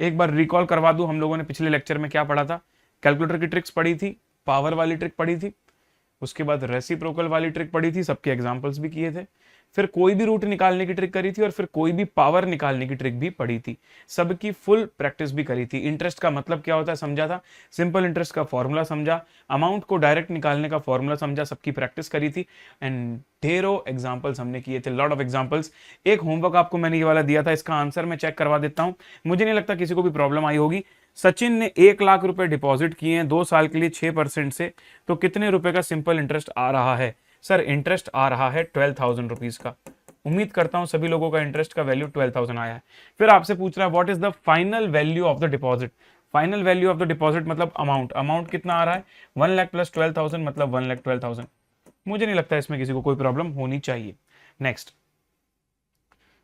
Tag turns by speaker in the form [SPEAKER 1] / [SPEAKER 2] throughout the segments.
[SPEAKER 1] एक बार रिकॉल करवा दूं, हम लोगों ने पिछले लेक्चर में क्या पढ़ा था? कैलकुलेटर की ट्रिक्स पढ़ी थी, पावर वाली ट्रिक पढ़ी थी, उसके बाद रेसिप्रोकल वाली ट्रिक पढ़ी थी, सबके एग्जांपल्स भी किए थे, फिर कोई भी रूट निकालने की ट्रिक करी थी, और फिर कोई भी पावर निकालने की ट्रिक भी पढ़ी थी। सबकी फुल प्रैक्टिस भी करी थी। इंटरेस्ट का मतलब क्या होता है समझा था, सिंपल इंटरेस्ट का फॉर्मूला समझा, अमाउंट को डायरेक्ट निकालने का फॉर्मूला समझा, सबकी प्रैक्टिस करी थी, एंड ढेरों एग्जाम्पल्स हमने किए थे, लॉट ऑफ एग्जाम्पल्स। एक होमवर्क आपको मैंने ये वाला दिया था, इसका आंसर मैं चेक करवा देता हूं, मुझे नहीं लगता किसी को भी प्रॉब्लम आई होगी। सचिन ने 1 लाख रुपए डिपॉजिट किए हैं 2 साल के लिए 6% से, तो कितने रुपए का सिंपल इंटरेस्ट आ रहा है? सर इंटरेस्ट आ रहा है 12,000 रुपीज का। उम्मीद करता हूं सभी लोगों का इंटरेस्ट का वैल्यू 12,000 आया है। फिर आपसे पूछ रहा है what is the final value of the deposit. Final value of the deposit मतलब अमाउंट, अमाउंट कितना आ रहा है? 1 लाख प्लस 12,000 मतलब 1,12,000। मुझे नहीं लगता इसमें किसी को कोई प्रॉब्लम होनी चाहिए। नेक्स्ट,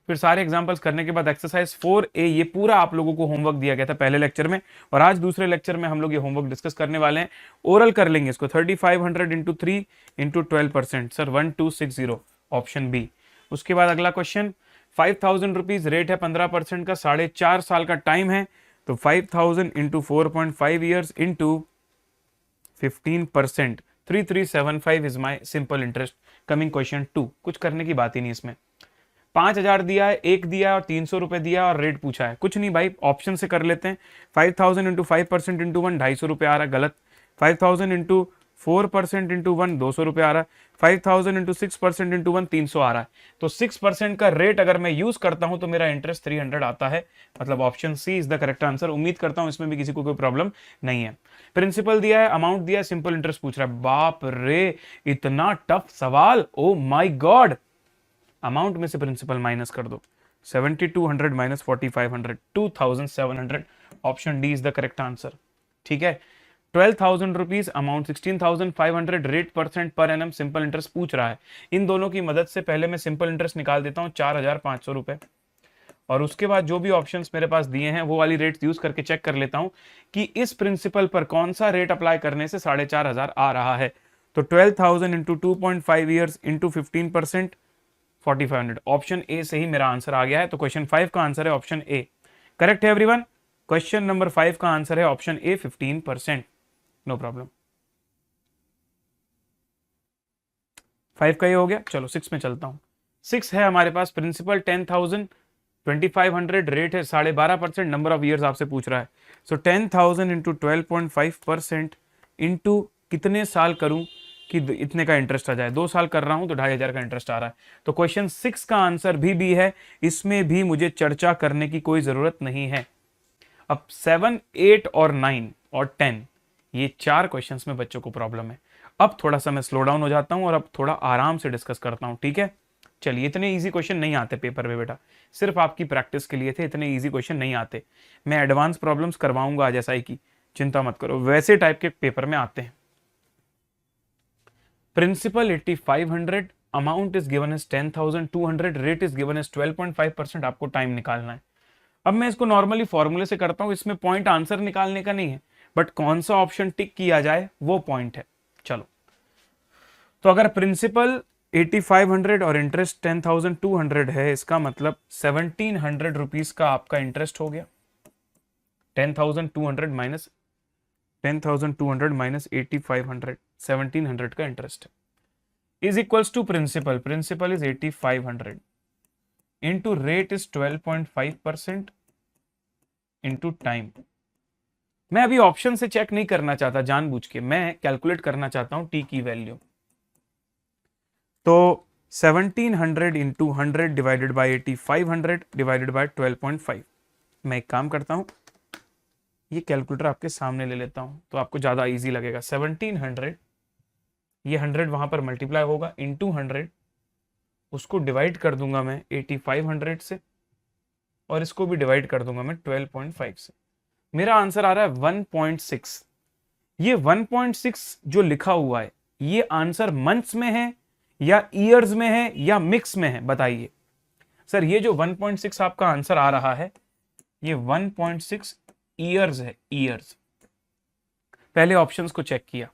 [SPEAKER 1] फिर सारे एग्जांपल्स करने के बाद एक्सरसाइज 4A, ये पूरा आप लोगों को होमवर्क दिया गया था पहले लेक्चर में, और आज दूसरे लेक्चर में हम लोग ये होमवर्क डिस्कस करने वाले हैं। ओरल कर लेंगे इसको। 3500 into 3 into 12%, sir 1260, option B. उसके बाद अगला क्वेश्चन, 5,000 रुपीज रेट है 15% का, 4.5 साल का टाइम है, तो 5,000 into 4.5 years into 15%, 3375 is my simple interest. Coming question 2, कुछ करने की बात ही नहीं इसमें। 5,000 दिया है, एक दिया है और 300 रुपए दिया और रेट पूछा है। कुछ नहीं भाई, ऑप्शन से कर लेते हैं। 5,000 इंटू 5% इंटू 1 250 रुपए आ रहा है, गलत। 5,000 इंटू 4% इंटू 1 200 रुपए आ रहा है। 5,000 इंटू 6% इंटू 1 300 आ रहा है। तो 6% का रेट अगर मैं यूज करता हूं तो मेरा इंटरेस्ट 300 आता है, मतलब option C is the correct answer. उम्मीद करता हूं इसमें भी किसी को कोई प्रॉब्लम नहीं है। प्रिंसिपल दिया है, अमाउंट दिया है, सिंपल इंटरेस्ट पूछ रहा है। बाप रे, इतना टफ सवाल, ओ माई गॉड। अमाउंट में से प्रिंसिपल माइनस कर दो, 7,200 minus 4,500, 2,700, option D is the correct answer. ठीक है, 12,000 rupees amount, 16,500 rate percent per annum, simple interest पूछ रहा है। इन दोनों की मदद से पहले मैं सिंपल इंटरेस्ट निकाल देता हूं 4,500 रुपए, और उसके बाद जो भी ऑप्शंस मेरे पास दिए हैं वो वाली रेट यूज करके चेक कर लेता हूं कि इस प्रिंसिपल पर कौन सा रेट अप्लाई करने से 4,500 आ रहा है। तो 12,000 into 2.5 years into 15%, 4,500, option A से ही मेरा आंसर आ गया है। तो क्वेश्चन 5 का आंसर है ऑप्शन ए। करेक्ट है एवरीवन? क्वेश्चन नंबर 5 का आंसर है ऑप्शन ए, 15%। No problem. 5 का ये हो गया। चलो 6 में चलता हूं। 6 है हमारे पास, प्रिंसिपल 10,000, 2,500, रेट है 12.5%, नंबर ऑफ ईयर्स आपसे पूछ रहा है। सो 10,000 इंटू 12.5% इंटू कितने साल करूं कि इतने का इंटरेस्ट आ जाए? 2 साल कर रहा हूं तो 2,500 का इंटरेस्ट आ रहा है। तो क्वेश्चन 6 का आंसर भी बी है, इसमें भी मुझे चर्चा करने की कोई जरूरत नहीं है। अब 7, 8 और 9 और 10, ये 4 क्वेश्चंस में बच्चों को प्रॉब्लम है। अब थोड़ा सा मैं स्लो डाउन हो जाता हूं और अब थोड़ा आराम से डिस्कस करता हूं, ठीक है? चलिए, इतने इजी क्वेश्चन नहीं आते पेपर में बेटा, सिर्फ आपकी प्रैक्टिस के लिए थे, इतने इजी क्वेश्चन नहीं आते। मैं एडवांस प्रॉब्लम्स करवाऊंगा आज एसआई की, चिंता मत करो, वैसे टाइप के पेपर में आते हैं। Principal 8,500, amount is given as 10,200, rate is given as 12.5%, आपको टाइम निकालना है। अब मैं इसको नॉर्मली फॉर्मूले से करता हूं, इसमें पॉइंट आंसर निकालने का नहीं है, बट कौन सा ऑप्शन टिक किया जाए वो पॉइंट है। चलो, तो अगर प्रिंसिपल 8,500 और इंटरेस्ट 10,200 है, इसका मतलब 1,700 रुपीज का आपका इंटरेस्ट हो गया। 10,200 माइनस 10,200 माइनस 8,500, 1,700 का इंटरेस्ट है, is equals to principal, principal is 8,500 into rate is 12.5% into time. मैं अभी ऑप्शन से चेक नहीं करना चाहता जानबूझ के, मैं कैलकुलेट करना चाहता हूं टी की वैल्यू। तो 1,700 into 100 divided by 8,500 divided by 12.5। मैं एक काम करता हूं, ये कैलकुलेटर आपके सामने ले लेता हूं तो आपको ज्यादा इजी लगेगा। 1,700, ये 100 वहां पर मल्टीप्लाई होगा इंटू 100, उसको डिवाइड कर दूंगा मैं 8,500 से, और इसको भी डिवाइड कर दूंगा मैं 12.5 से। मेरा आंसर आ रहा है 1.6। ये 1.6 जो लिखा हुआ है, ये आंसर मंथ्स में है या ईयर्स में है या मिक्स में है, बताइए। सर ये जो 1.6 आपका आंसर आ रहा है, ये 1.6 ईयर्स है, ईयर्स। पहले ऑप्शंस को चेक किया,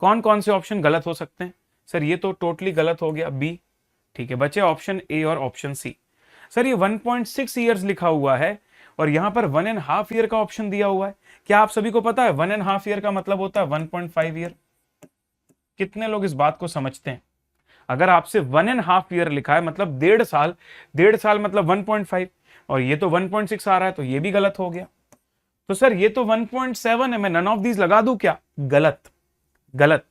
[SPEAKER 1] कौन कौन से ऑप्शन गलत हो सकते हैं? सर ये तो टोटली गलत हो गया, बी। ठीक है, बचे ऑप्शन ए और ऑप्शन सी। सर ये 1.6 ईयर्स लिखा हुआ है और यहां पर 1.5 ईयर का ऑप्शन दिया हुआ है। क्या आप सभी को पता है 1.5 ईयर का मतलब होता है 1.5 ईयर? कितने लोग इस बात को समझते हैं? अगर आपसे 1.5 ईयर लिखा है मतलब 1.5 साल, 1.5 साल मतलब 1.5, और ये तो 1.6 आ रहा है, तो ये भी गलत हो गया। तो सर ये तो 1.7 है, मैं नन ऑफ दीज लगा दूं क्या? गलत, गलत।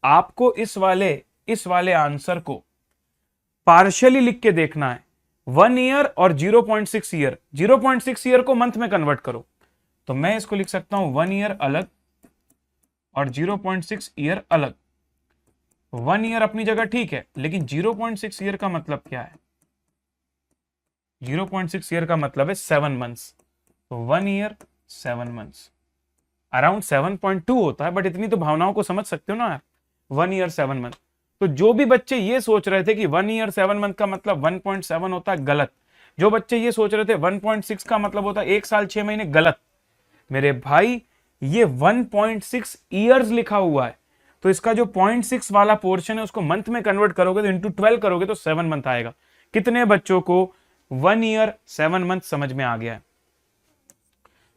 [SPEAKER 1] आपको इस वाले आंसर को पार्शियली लिख के देखना है। 1 ईयर और 0.6 ईयर, 0.6 ईयर को मंथ में कन्वर्ट करो, तो मैं इसको लिख सकता हूं 1 ईयर अलग और 0.6 ईयर अलग। 1 ईयर अपनी जगह ठीक है, लेकिन 0.6 ईयर का मतलब क्या है? 0.6 ईयर का मतलब है 7 मंथ्स। तो 1 ईयर 7 मंथ्स अराउंड 7.2 होता है, बट इतनी तो भावनाओं को समझ सकते हो ना यार। 1 ईयर 7 मंथ। तो जो भी बच्चे ये सोच रहे थे कि 1 ईयर 7 मंथ का मतलब 1.7 होता है, गलत। जो बच्चे ये सोच रहे थे 1.6 का मतलब होता है 1 साल 6 महीने, गलत। मेरे भाई ये 1.6 ईयर्स लिखा हुआ है, तो इसका जो 0.6 वाला पोर्शन है उसको मंथ में कन्वर्ट करोगे तो इंटू 12 करोगे तो 7 मंथ आएगा। कितने बच्चों को 1 ईयर 7 मंथ समझ में आ गया है?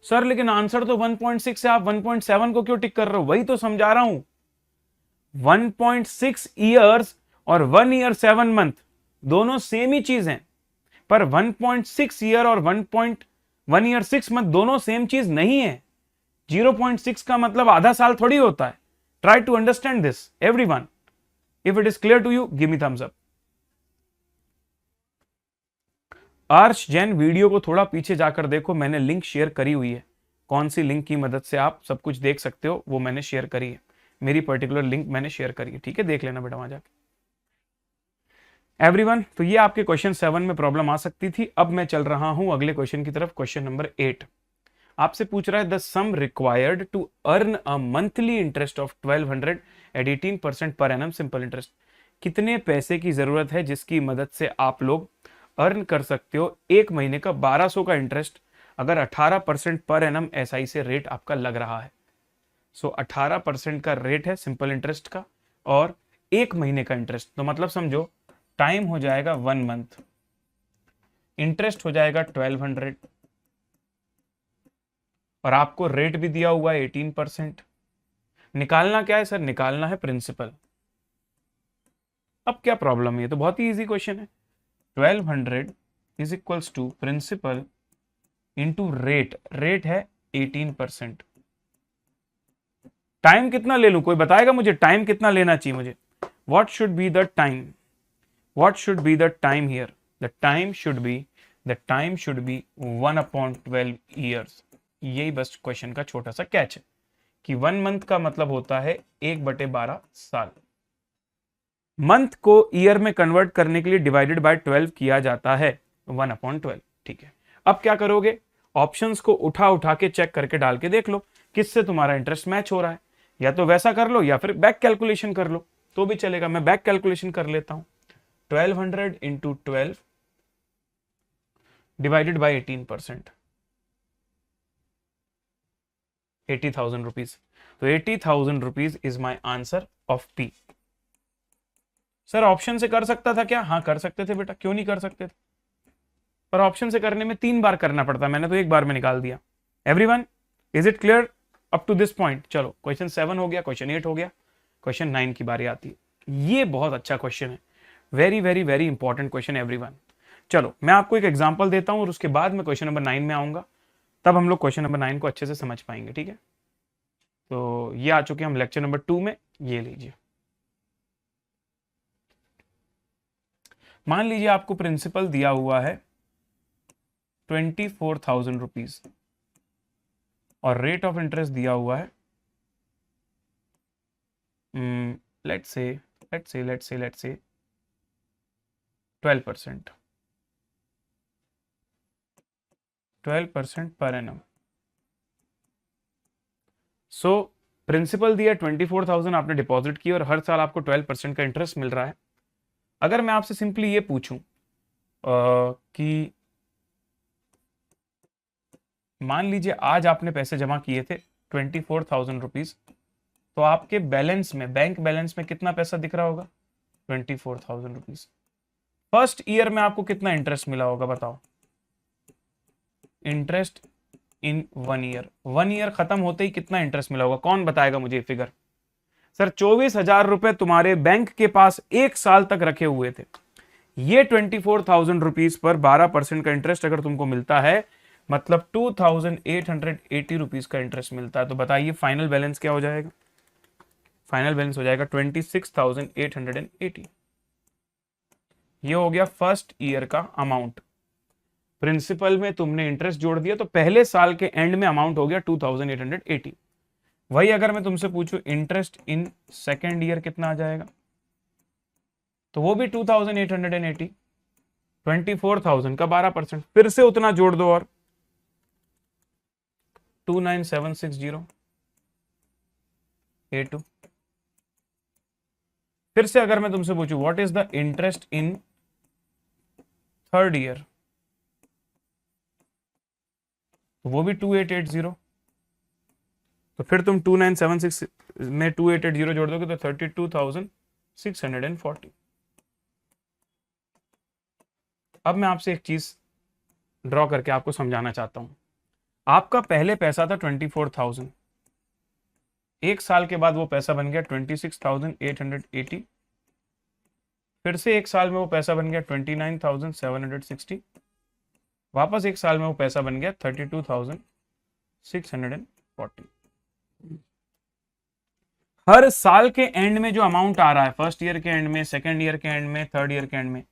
[SPEAKER 1] सर लेकिन आंसर तो 1.6 है, आप 1.7 को क्यों टिक कर रहे हो? वही तो समझा रहा हूं। 1.6 ईयर्स और 1 ईयर 7 मंथ दोनों सेम ही चीज हैं, पर 1.6 ईयर और 1 ईयर 6 मंथ दोनों सेम चीज नहीं है। 0.6 का मतलब आधा साल थोड़ी होता है। Try to understand this everyone. If it is clear to you, give me thumbs up. Arsh Jain, video को थोड़ा पीछे जाकर देखो, मैंने लिंक शेयर करी हुई है। कौन सी लिंक की मदद से आप सब कुछ देख सकते हो वो मैंने शेयर करी है। मेरी पर्टिकुलर लिंक मैंने शेयर करी है, ठीक है, देख लेना बेटा वहां जाके। एवरीवन, तो ये आपके क्वेश्चन 7 में प्रॉब्लम आ सकती थी। अब मैं चल रहा हूं अगले क्वेश्चन की तरफ। क्वेश्चन नंबर 8 आपसे पूछ रहा है the sum required to earn a monthly interest of 1200 at 18% per annum simple interest. कितने पैसे की जरूरत है जिसकी मदद से आप लोग अर्न कर सकते हो एक महीने का 1200 का इंटरेस्ट, अगर 18% पर एनम एसआई से रेट आपका लग रहा है। सो 18% का रेट है सिंपल इंटरेस्ट का, और एक महीने का इंटरेस्ट, तो मतलब समझो टाइम हो जाएगा 1 मंथ, इंटरेस्ट हो जाएगा 1200, और आपको रेट भी दिया हुआ है 18%। निकालना क्या है सर? निकालना है प्रिंसिपल। अब क्या प्रॉब्लम है? ये तो बहुत ही इजी क्वेश्चन है। 1200 is equals to principal into rate, rate है 18%। टाइम कितना ले लूं? कोई बताएगा मुझे टाइम कितना लेना चाहिए मुझे? What should be the time? What should be the time here? The time should be 1/12 years. यही बस क्वेश्चन का छोटा सा कैच है कि 1 मंथ का मतलब होता है 1/12 साल। मंथ को ईयर में कन्वर्ट करने के लिए डिवाइडेड बाय 12 किया जाता है 1/12। ठीक है, अब क्या करोगे? ऑप्शंस को उठा उठा के चेक करके डाल के देख लो किससे तुम्हारा इंटरेस्ट मैच हो रहा है। या तो वैसा कर लो या फिर बैक कैलकुलेशन कर लो तो भी चलेगा। मैं बैक कैलकुलेशन कर लेता हूं। 1200 इंटू 12 डिवाइडेड बाई 18%, 80,000 रुपीज। तो 80,000 rupees is my answer of P. Sir option से कर सकता था क्या? हाँ कर सकते थे बेटा, क्यों नहीं कर सकते थे, पर ऑप्शन से करने में 3 बार करना पड़ता, मैंने तो एक बार में निकाल दिया। Everyone, is it clear up to this point? चलो क्वेश्चन 7 हो गया, क्वेश्चन 8 हो गया, क्वेश्चन 9 की बारी आती है। ये बहुत अच्छा क्वेश्चन है, very very very important question everyone. चलो मैं आपको एक एग्जांपल देता हूं और उसके बाद मैं क्वेश्चन नंबर 9 में आऊंगा, तब हम लोग क्वेश्चन नंबर 9 को अच्छे से समझ पाएंगे। ठीक है, तो ये आ चुके हम लेक्चर नंबर 2 में। ये लीजिए, मान लीजिए आपको प्रिंसिपल दिया हुआ है 24,000 रुपीज और रेट ऑफ इंटरेस्ट दिया हुआ है let's say 12%, 12% per annum. So principal दिया 24,000, आपने डिपॉजिट किया और हर साल आपको 12% का इंटरेस्ट मिल रहा है। अगर मैं आपसे सिंपली ये पूछूं कि मान लीजिए आज आपने पैसे जमा किए थे 24,000 रुपीज, तो आपके बैलेंस में, बैंक बैलेंस में कितना पैसा दिख रहा होगा? 24,000 रुपीज। फर्स्ट ईयर में आपको कितना इंटरेस्ट मिला होगा बताओ? इंटरेस्ट इन 1 ईयर, 1 ईयर खत्म होते ही कितना इंटरेस्ट मिला होगा, कौन बताएगा मुझे फिगर? सर 24,000 रुपए तुम्हारे बैंक के पास 1 साल तक रखे हुए थे, ये 24,000 रुपीज पर 12% का इंटरेस्ट अगर तुमको मिलता है, मतलब 2,880 रुपीज का इंटरेस्ट मिलता है, तो बताइए फाइनल बैलेंस क्या हो जाएगा? फाइनल बैलेंस हो जाएगा 26,880। ये हो गया फर्स्ट ईयर का अमाउंट। प्रिंसिपल में तुमने इंटरेस्ट जोड़ दिया तो पहले साल के एंड में अमाउंट हो गया 2,880। वही अगर मैं तुमसे पूछूं इंटरेस्ट इन सेकेंड ईयर कितना आ जाएगा, तो वो भी 2,880, 24,000 का 12%, फिर से उतना जोड़ दो और 29,760 फिर से अगर मैं तुमसे पूछूं what is the interest in third year, तो वो भी 2,880, तो फिर तुम 2,976 में 2,880 जोड़ दोगे तो 32,640। अब मैं आपसे एक चीज ड्रॉ करके आपको समझाना चाहता हूं। आपका पहले पैसा था 24,000, 1 साल के बाद वो पैसा बन गया 26,880, फिर से 1 साल में वो पैसा बन गया 29,760, वापस 1 साल में वो पैसा बन गया 32,640। हर साल के एंड में जो अमाउंट आ रहा है, फर्स्ट ईयर के एंड में, सेकेंड ईयर के एंड में, थर्ड ईयर के एंड में,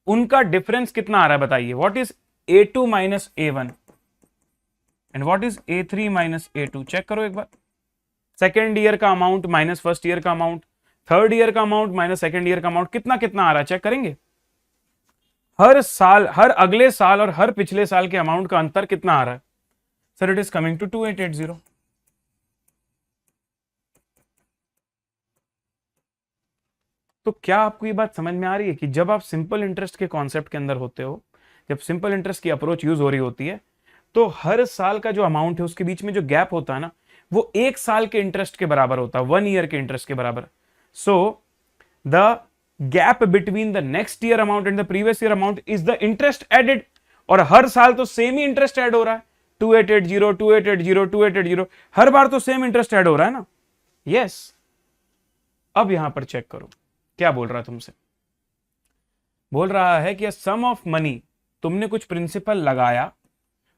[SPEAKER 1] उनका डिफरेंस कितना आ रहा है बताइए? What is A2 minus A1 and what is A3 minus A2? Check करो एक बार। सेकेंड ईयर का अमाउंट माइनस फर्स्ट ईयर का अमाउंट, थर्ड ईयर का अमाउंट माइनस सेकेंड ईयर का अमाउंट, कितना कितना आ रहा है चेक करेंगे? हर साल, हर अगले साल और हर पिछले साल के अमाउंट का अंतर कितना आ रहा है? Sir it is coming to 2,880। तो क्या आपको ये बात समझ में आ रही है कि जब आप सिंपल इंटरेस्ट के कॉन्सेप्ट के अंदर होते हो, जब सिंपल इंटरेस्ट की अप्रोच यूज हो रही होती है, तो हर साल का जो अमाउंट है उसके बीच में जो गैप होता है ना, वो 1 साल के इंटरेस्ट के बराबर होता है, 1 ईयर के इंटरेस्ट के बराबर। So the gap between the next year amount and the previous year amount is the interest added, और हर साल तो सेम ही इंटरेस्ट ऐड हो रहा है, 2,880 2,880 2,880, हर बार तो सेम इंटरेस्ट ऐड हो रहा है ना। यस अब यहां पर चेक करो क्या बोल रहा है तुमसे। बोल रहा है कि सम ऑफ मनी, तुमने कुछ प्रिंसिपल लगाया,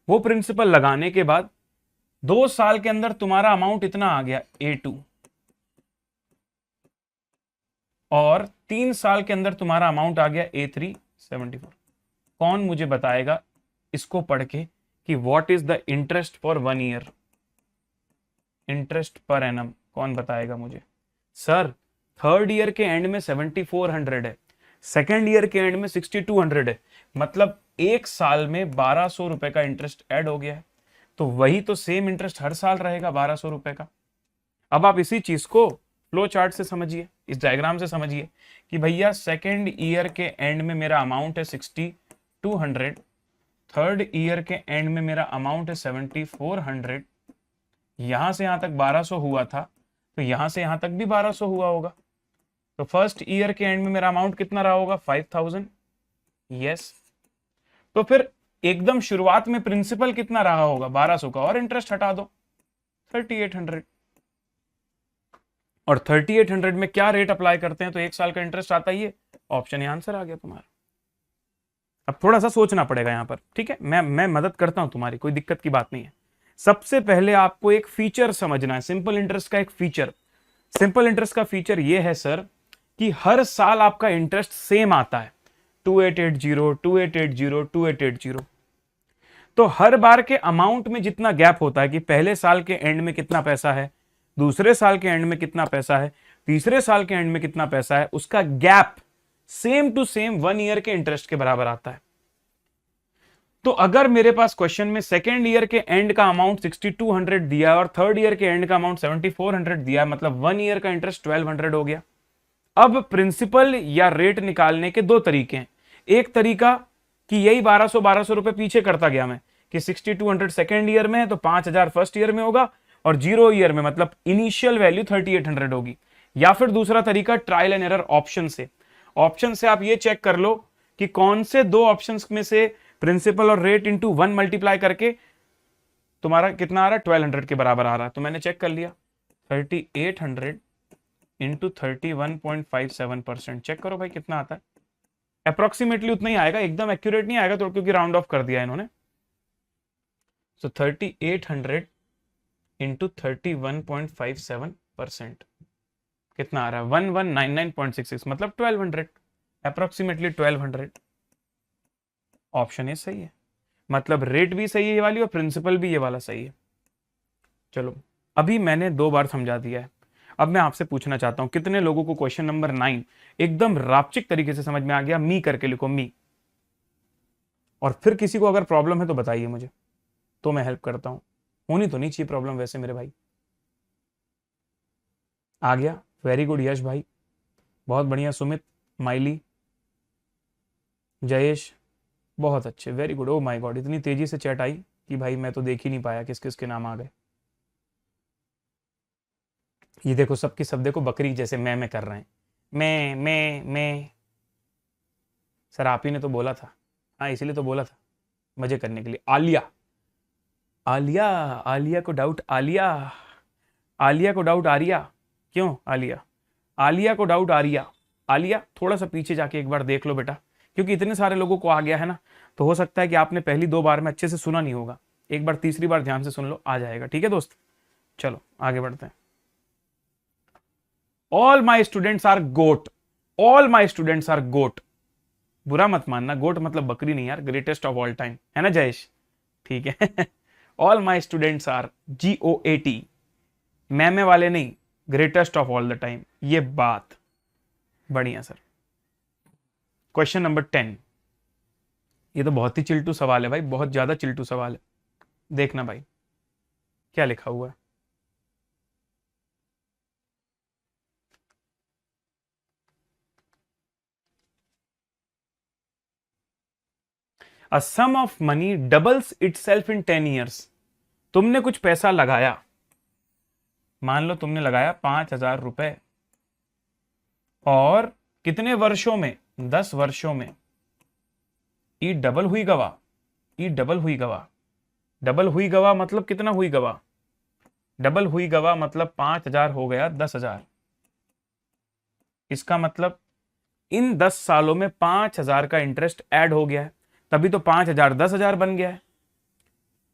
[SPEAKER 1] वो प्रिंसिपल लगाने के बाद 2 साल के अंदर तुम्हारा अमाउंट इतना आ गया A2, और 3 साल के अंदर तुम्हारा अमाउंट आ गया A3 74। कौन मुझे बताएगा इसको पढ़ के कि what is the interest for 1 year, interest per annum? कौन बताएगा मुझे? सर थर्ड ईयर के एंड में 7,400 है, सेकेंड ईयर के एंड में 6,200 है, मतलब 1 साल में 1,200 रुपए का इंटरेस्ट ऐड हो गया है। तो वही तो सेम इंटरेस्ट हर साल रहेगा 1,200 रुपए का। अब आप इसी चीज को फ्लो चार्ट से समझिए, इस डायग्राम से समझिए कि भैया सेकेंड ईयर के एंड में मेरा अमाउंट है 6,200, थर्ड ईयर के एंड में मेरा अमाउंट है 7,400, यहां से यहां तक 1,200 हुआ था, तो यहां से यहां तक भी 1,200 हुआ होगा। तो फर्स्ट ईयर के एंड में मेरा अमाउंट कितना रहा होगा? 5,000। यस, तो फिर एकदम शुरुआत में प्रिंसिपल कितना रहा होगा? 1,200 का, और इंटरेस्ट हटा दो 3,800, और 3,800 में क्या रेट अप्लाई करते हैं तो 1 साल का इंटरेस्ट आता ही है। ऑप्शन, आंसर आ गया तुम्हारा। अब थोड़ा सा सोचना पड़ेगा यहां पर, ठीक है? मैं मदद करता हूं तुम्हारी, कोई दिक्कत की बात नहीं है। सबसे पहले आपको एक फीचर समझना है सिंपल इंटरेस्ट का। एक फीचर, सिंपल इंटरेस्ट का फीचर ये है सर कि हर साल आपका इंटरेस्ट सेम आता है, 2,880 2,880 2,880। तो हर बार के अमाउंट में जितना गैप होता है कि पहले साल के एंड में कितना पैसा है, दूसरे साल के एंड में कितना पैसा है, तीसरे साल के एंड में कितना पैसा है, उसका gap same to same 1 year के इंटरेस्ट के बराबर आता है। तो अगर मेरे पास क्वेश्चन में सेकेंड ईयर के एंड का अमाउंट 6,200 दिया और थर्ड ईयर के एंड का अमाउंट 7,400 दिया, मतलब 1 ईयर का इंटरेस्ट 1,200 हो गया। अब प्रिंसिपल या रेट निकालने के 2 तरीके हैं। एक तरीका कि यही 1,200 रुपए पीछे करता गया मैं कि 6,200 सेकेंड ईयर में है तो 5,000 फर्स्ट ईयर में होगा, और 0 ईयर में मतलब इनिशियल वैल्यू 3,800 होगी। या फिर दूसरा तरीका ट्रायल एंड एरर ऑप्शन से। ऑप्शन से आप ये चेक कर लो कि कौन से 2 ऑप्शंस में से प्रिंसिपल और रेट इंटू 1 मल्टीप्लाई करके तुम्हारा कितना आ रहा है, 1200 के बराबर आ रहा है। तो मैंने चेक कर लिया, 3800 इंटू 31.57%, चेक करो भाई कितना आता है। अप्रोक्सीमेटली उतना ही आएगा, एकदम एक्यूरेट नहीं आएगा तो, क्योंकि राउंड ऑफ कर दिया इन्होंने। सो 3800 इंटू 31.57% कितना आ रहा है, 1199.66, मतलब 1200, अप्रोक्सीमेटली 1200। ऑप्शन ए सही है, मतलब रेट भी सही है ये वाली और प्रिंसिपल भी ये वाला सही है। चलो अभी मैंने 2 बार समझा दिया है। अब मैं आपसे पूछना चाहता हूं, कितने लोगों को क्वेश्चन नंबर 9 एकदम रापचिक तरीके से समझ में आ गया? मी करके लिखो, मी। और फिर किसी को अगर प्रॉब्लम है तो बताइए मुझे, तो मैं हेल्प करता हूं। होनी तो नहीं चाहिए प्रॉब्लम वैसे मेरे भाई। आ गया, वेरी गुड यश भाई, बहुत बढ़िया। सुमित, माइली, जयेश, बहुत अच्छे, very good. Oh my God, इतनी तेजी से चैट आई कि भाई मैं तो देख ही नहीं पाया किस किस के नाम आ गए। ये देखो सबकी सब देखो बकरी जैसे मैं कर रहे हैं, मैं। सर आप ही ने तो बोला था, हाँ इसीलिए तो बोला था मजे करने के लिए। आलिया, आलिया, आलिया को डाउट आलिया, आलिया को डाउट आरिया। क्यों आलिया? आलिया को डाउट आरिया। आलिया थोड़ा सा पीछे जाके एक बार देख लो बेटा, क्योंकि इतने सारे लोगों को आ गया है ना, तो हो सकता है कि आपने पहली 2 बार में अच्छे से सुना नहीं होगा, एक बार तीसरी बार ध्यान से सुन लो, आ जाएगा। ठीक है दोस्त, चलो आगे बढ़ते हैं। All my students are goat, all my students are goat. बुरा मत मानना, गोट मतलब बकरी नहीं यार, ग्रेटेस्ट ऑफ ऑल टाइम, है ना जयेश? ठीक है। All my students are GOAT, meme वाले नहीं, greatest of all the time, ये बात बढ़िया सर। क्वेश्चन नंबर 10, ये तो बहुत ही चिल्टू सवाल है भाई, बहुत ज्यादा चिल्टू सवाल है। देखना भाई क्या लिखा हुआ है। A sum of money doubles itself in 10 years। तुमने कुछ पैसा लगाया, मान लो तुमने लगाया 5,000 रुपए, और कितने वर्षों में? 10 वर्षों में। ई डबल हुई गवा, ई डबल हुई गवा, डबल हुई गवा मतलब कितना हुई गवा? डबल हुई गवा मतलब 5,000 हो गया 10,000। इसका मतलब इन 10 सालों में 5,000 का इंटरेस्ट ऐड हो गया है, तभी तो 5,000 10,000 बन गया है।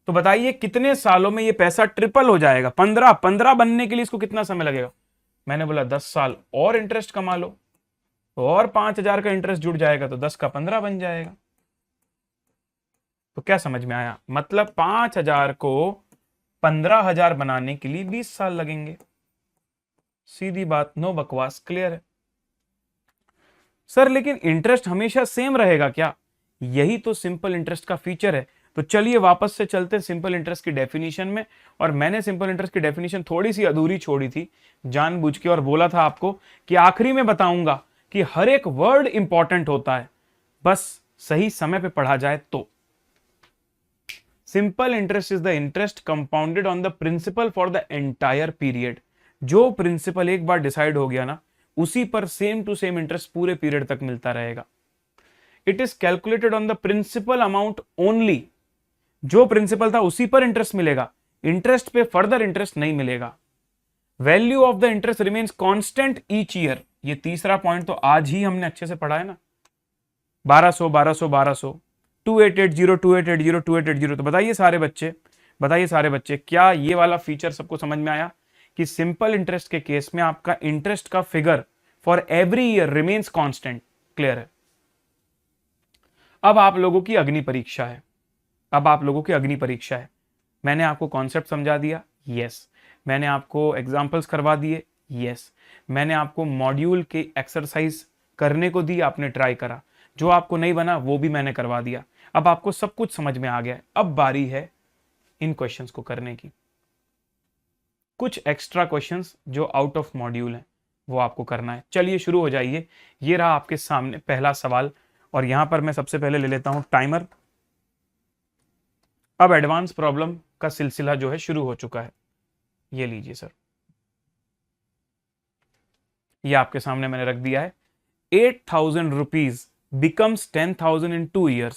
[SPEAKER 1] तो बताइए कितने सालों में ये पैसा ट्रिपल हो जाएगा? 15 बनने के लिए इसको कितना समय लगेगा? मैंने बोला 10 साल और इंटरेस्ट कमा लो, तो और 5,000 का इंटरेस्ट जुड़ जाएगा, तो 10 का 15 बन जाएगा। तो क्या समझ में आया? मतलब 5,000 को 15,000 बनाने के लिए 20 साल लगेंगे। सीधी बात, नो बकवास, क्लियर है सर। लेकिन इंटरेस्ट हमेशा सेम रहेगा क्या? यही तो सिंपल इंटरेस्ट का फीचर है। तो चलिए वापस से चलते हैं सिंपल इंटरेस्ट की डेफिनेशन में। और मैंने सिंपल इंटरेस्ट की डेफिनेशन थोड़ी सी अधूरी छोड़ी थी जानबूझ के, और बोला था आपको कि आखिरी में बताऊंगा कि हर एक वर्ड इंपॉर्टेंट होता है, बस सही समय पे पढ़ा जाए तो। Simple interest is the interest compounded on the principal for the entire period. जो प्रिंसिपल एक बार डिसाइड हो गया ना, उसी पर सेम टू सेम इंटरेस्ट पूरे पीरियड तक मिलता रहेगा। It is calculated on the principal amount only. जो प्रिंसिपल था उसी पर इंटरेस्ट मिलेगा, इंटरेस्ट पे फर्दर इंटरेस्ट नहीं मिलेगा। Value of the interest remains constant each year. ये तीसरा पॉइंट तो आज ही हमने अच्छे से पढ़ा है ना, 1200 1200 1200, 2880 2880 2880। तो बताइए सारे बच्चे, बताइए सारे बच्चे, क्या ये वाला फीचर सबको समझ में आया कि सिंपल इंटरेस्ट के केस में आपका इंटरेस्ट का figure for every year remains constant? Clear है? अब आप लोगों की अग्नि परीक्षा है, अब आप लोगों की अग्नि परीक्षा है। मैंने आपको कॉन्सेप्ट समझा दिया, यस। मैंने आपको एग्जांपल्स करवा दिए, यस। मैंने आपको मॉड्यूल के एक्सरसाइज करने को दी, आपने ट्राई करा। जो आपको नहीं बना वो भी मैंने करवा दिया। अब आपको सब कुछ समझ में आ गया है। अब बारी है इन क्वेश्चंस को करने की। कुछ एक्स्ट्रा क्वेश्चंस जो आउट ऑफ मॉड्यूल हैं वो आपको करना है। चलिए शुरू हो जाइए। ये रहा आपके सामने पहला सवाल, और यहां पर मैं सबसे पहले ले लेता हूं टाइमर। अब एडवांस प्रॉब्लम का सिलसिला जो है शुरू हो चुका है। ये लीजिए सर, ये आपके सामने मैंने रख दिया है। 8,000 rupees becomes 10,000 in 2 years.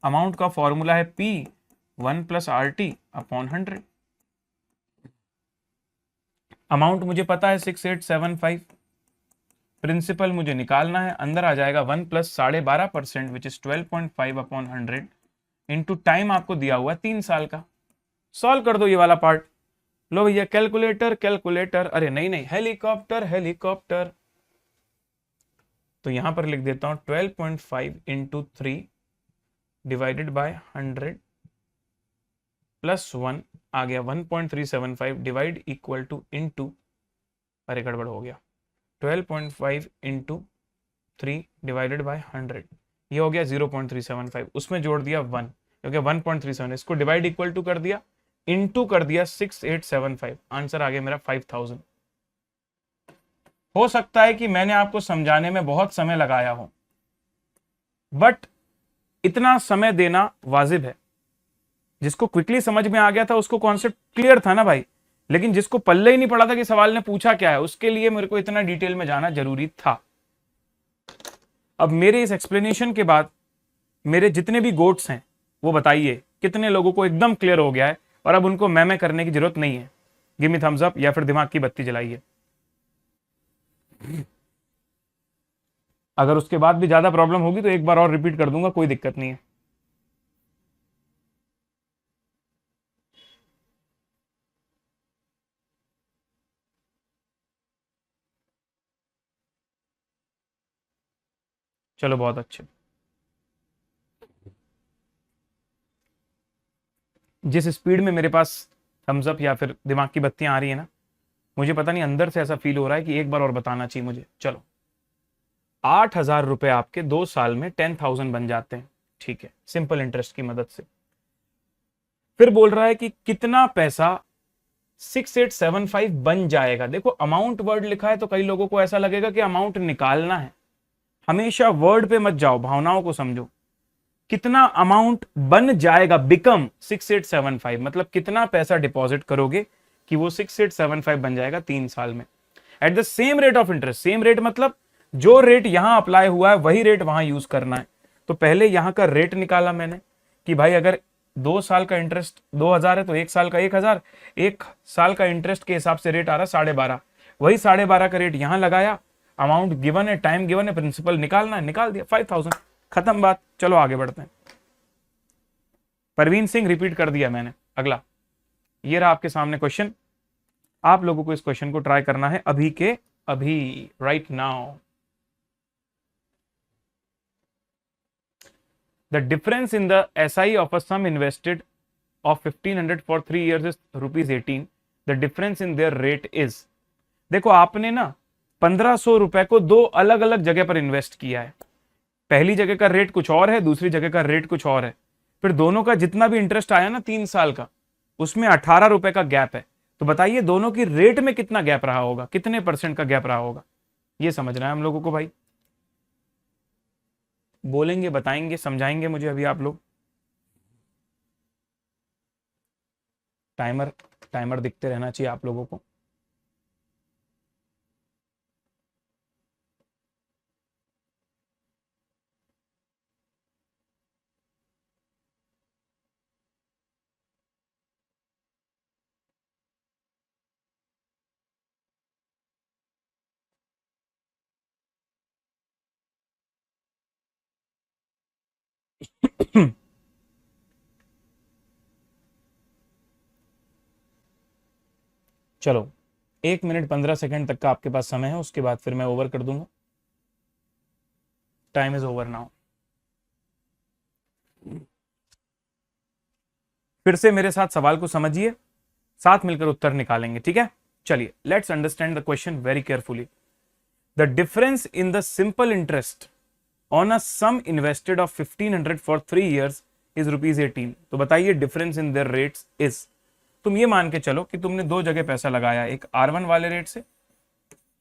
[SPEAKER 1] Amount का फॉर्मूला है P 1 plus RT upon 100। Amount मुझे पता है 6875, प्रिंसिपल मुझे निकालना है, अंदर आ जाएगा 1 plus 12.5% which is 12.5 upon 100 into time आपको दिया हुआ 3 साल का। सॉल्व कर दो ये वाला पार्ट। लो भैया कैलकुलेटर कैलकुलेटर, अरे नहीं नहीं हेलीकॉप्टर हेलीकॉप्टर। तो यहां पर लिख देता हूं 12.5 इंटू 3 डिवाइडेड बाय 100 प्लस 1 आ गया 1.375 डिवाइड इक्वल टू इंटू, अरे गड़बड़ हो गया, 12.5 इंटू 3 डिवाइडेड बाय 100, ये हो गया 0.375, उसमें जोड़ दिया 1, क्योंकि 1.37, इसको डिवाइड इक्वल टू कर दिया, इंटू कर दिया 6875, आंसर आ गया मेरा 5000। हो सकता है कि मैंने आपको समझाने में बहुत समय लगाया हो, बट इतना समय देना वाजिब है। जिसको क्विकली समझ में आ गया था उसको कॉन्सेप्ट क्लियर था ना भाई, लेकिन जिसको पल्ले ही नहीं पड़ा था कि सवाल ने पूछा क्या है, उसके लिए मेरे को इतना डिटेल में जाना जरूरी था। अब मेरे इस एक्सप्लेनेशन के बाद मेरे जितने भी गोट्स हैं वो बताइए कितने लोगों को एकदम क्लियर हो गया है और अब उनको मैं करने की जरूरत नहीं है। गिव मी थम्स अप या फिर दिमाग की बत्ती जलाइए। अगर उसके बाद भी ज्यादा प्रॉब्लम होगी तो एक बार और रिपीट कर दूंगा, कोई दिक्कत नहीं है। चलो बहुत अच्छे। जिस स्पीड में मेरे पास थम्स अप या फिर दिमाग की बत्तियां आ रही है ना, मुझे पता नहीं अंदर से ऐसा फील हो रहा है कि एक बार और बताना चाहिए मुझे। चलो 8000 रुपए आपके 2 साल में 10,000 बन जाते हैं, ठीक है, सिंपल इंटरेस्ट की मदद से। फिर बोल रहा है कि कितना पैसा 6875 बन जाएगा। देखो अमाउंट वर्ड लिखा है तो कई लोगों को ऐसा लगेगा कि अमाउंट निकालना है। हमेशा वर्ड पे मत जाओ, भावनाओं को समझो। कितना अमाउंट बन जाएगा, बिकम 6875, मतलब कितना पैसा डिपॉजिट करोगे कि वो 6875 बन जाएगा 3 साल में, at the same rate of interest. Same rate मतलब जो रेट यहां अप्लाई हुआ है वही रेट वहां यूज करना है। तो पहले यहां का रेट निकाला मैंने कि भाई अगर 2 साल का इंटरेस्ट 2000 है तो 1 साल का 1000, 1 साल का इंटरेस्ट के हिसाब से रेट आ रहा 12.5, वही 12.5 का रेट यहां लगाया। अमाउंट गिवन है, टाइम गिवन है, प्रिंसिपल निकालना है, निकाल दिया 5000, खत्म बात। चलो आगे बढ़ते हैं। परवीन सिंह रिपीट कर दिया मैंने। अगला ये रहा आपके सामने क्वेश्चन। आप लोगों को इस क्वेश्चन को ट्राई करना है अभी के अभी, right now. The difference in the SI of a sum invested of 1500 for 3 years is ₹18. The difference in their rate is, देखो आपने ना 1500 रुपए को 2 अलग अलग जगह पर इन्वेस्ट किया है। पहली जगह का रेट कुछ और है, दूसरी जगह का रेट कुछ और है। फिर दोनों का जितना भी इंटरेस्ट आया ना 3 साल का, उसमें 18 रुपए का गैप है। तो बताइए दोनों की रेट में कितना गैप रहा होगा, कितने % का गैप रहा होगा, ये समझना है हम लोगों को भाई। बोलेंगे, बताएंगे, समझाएंगे मुझे अभी आप लोग। टाइमर टाइमर दिखते रहना चाहिए आप लोगों को। चलो 1 मिनट 15 सेकंड तक का आपके पास समय है, उसके बाद फिर मैं ओवर कर दूंगा। Time is over now. फिर से मेरे साथ सवाल को समझिए, साथ मिलकर उत्तर निकालेंगे, ठीक है। चलिए let's understand the question very carefully. The difference in the simple interest on a sum invested of 1500 for 3 years is ₹18। तो बताइए difference in their rates is. तुम ये मान के चलो कि तुमने 2 जगह पैसा लगाया, एक R1 वाले रेट से,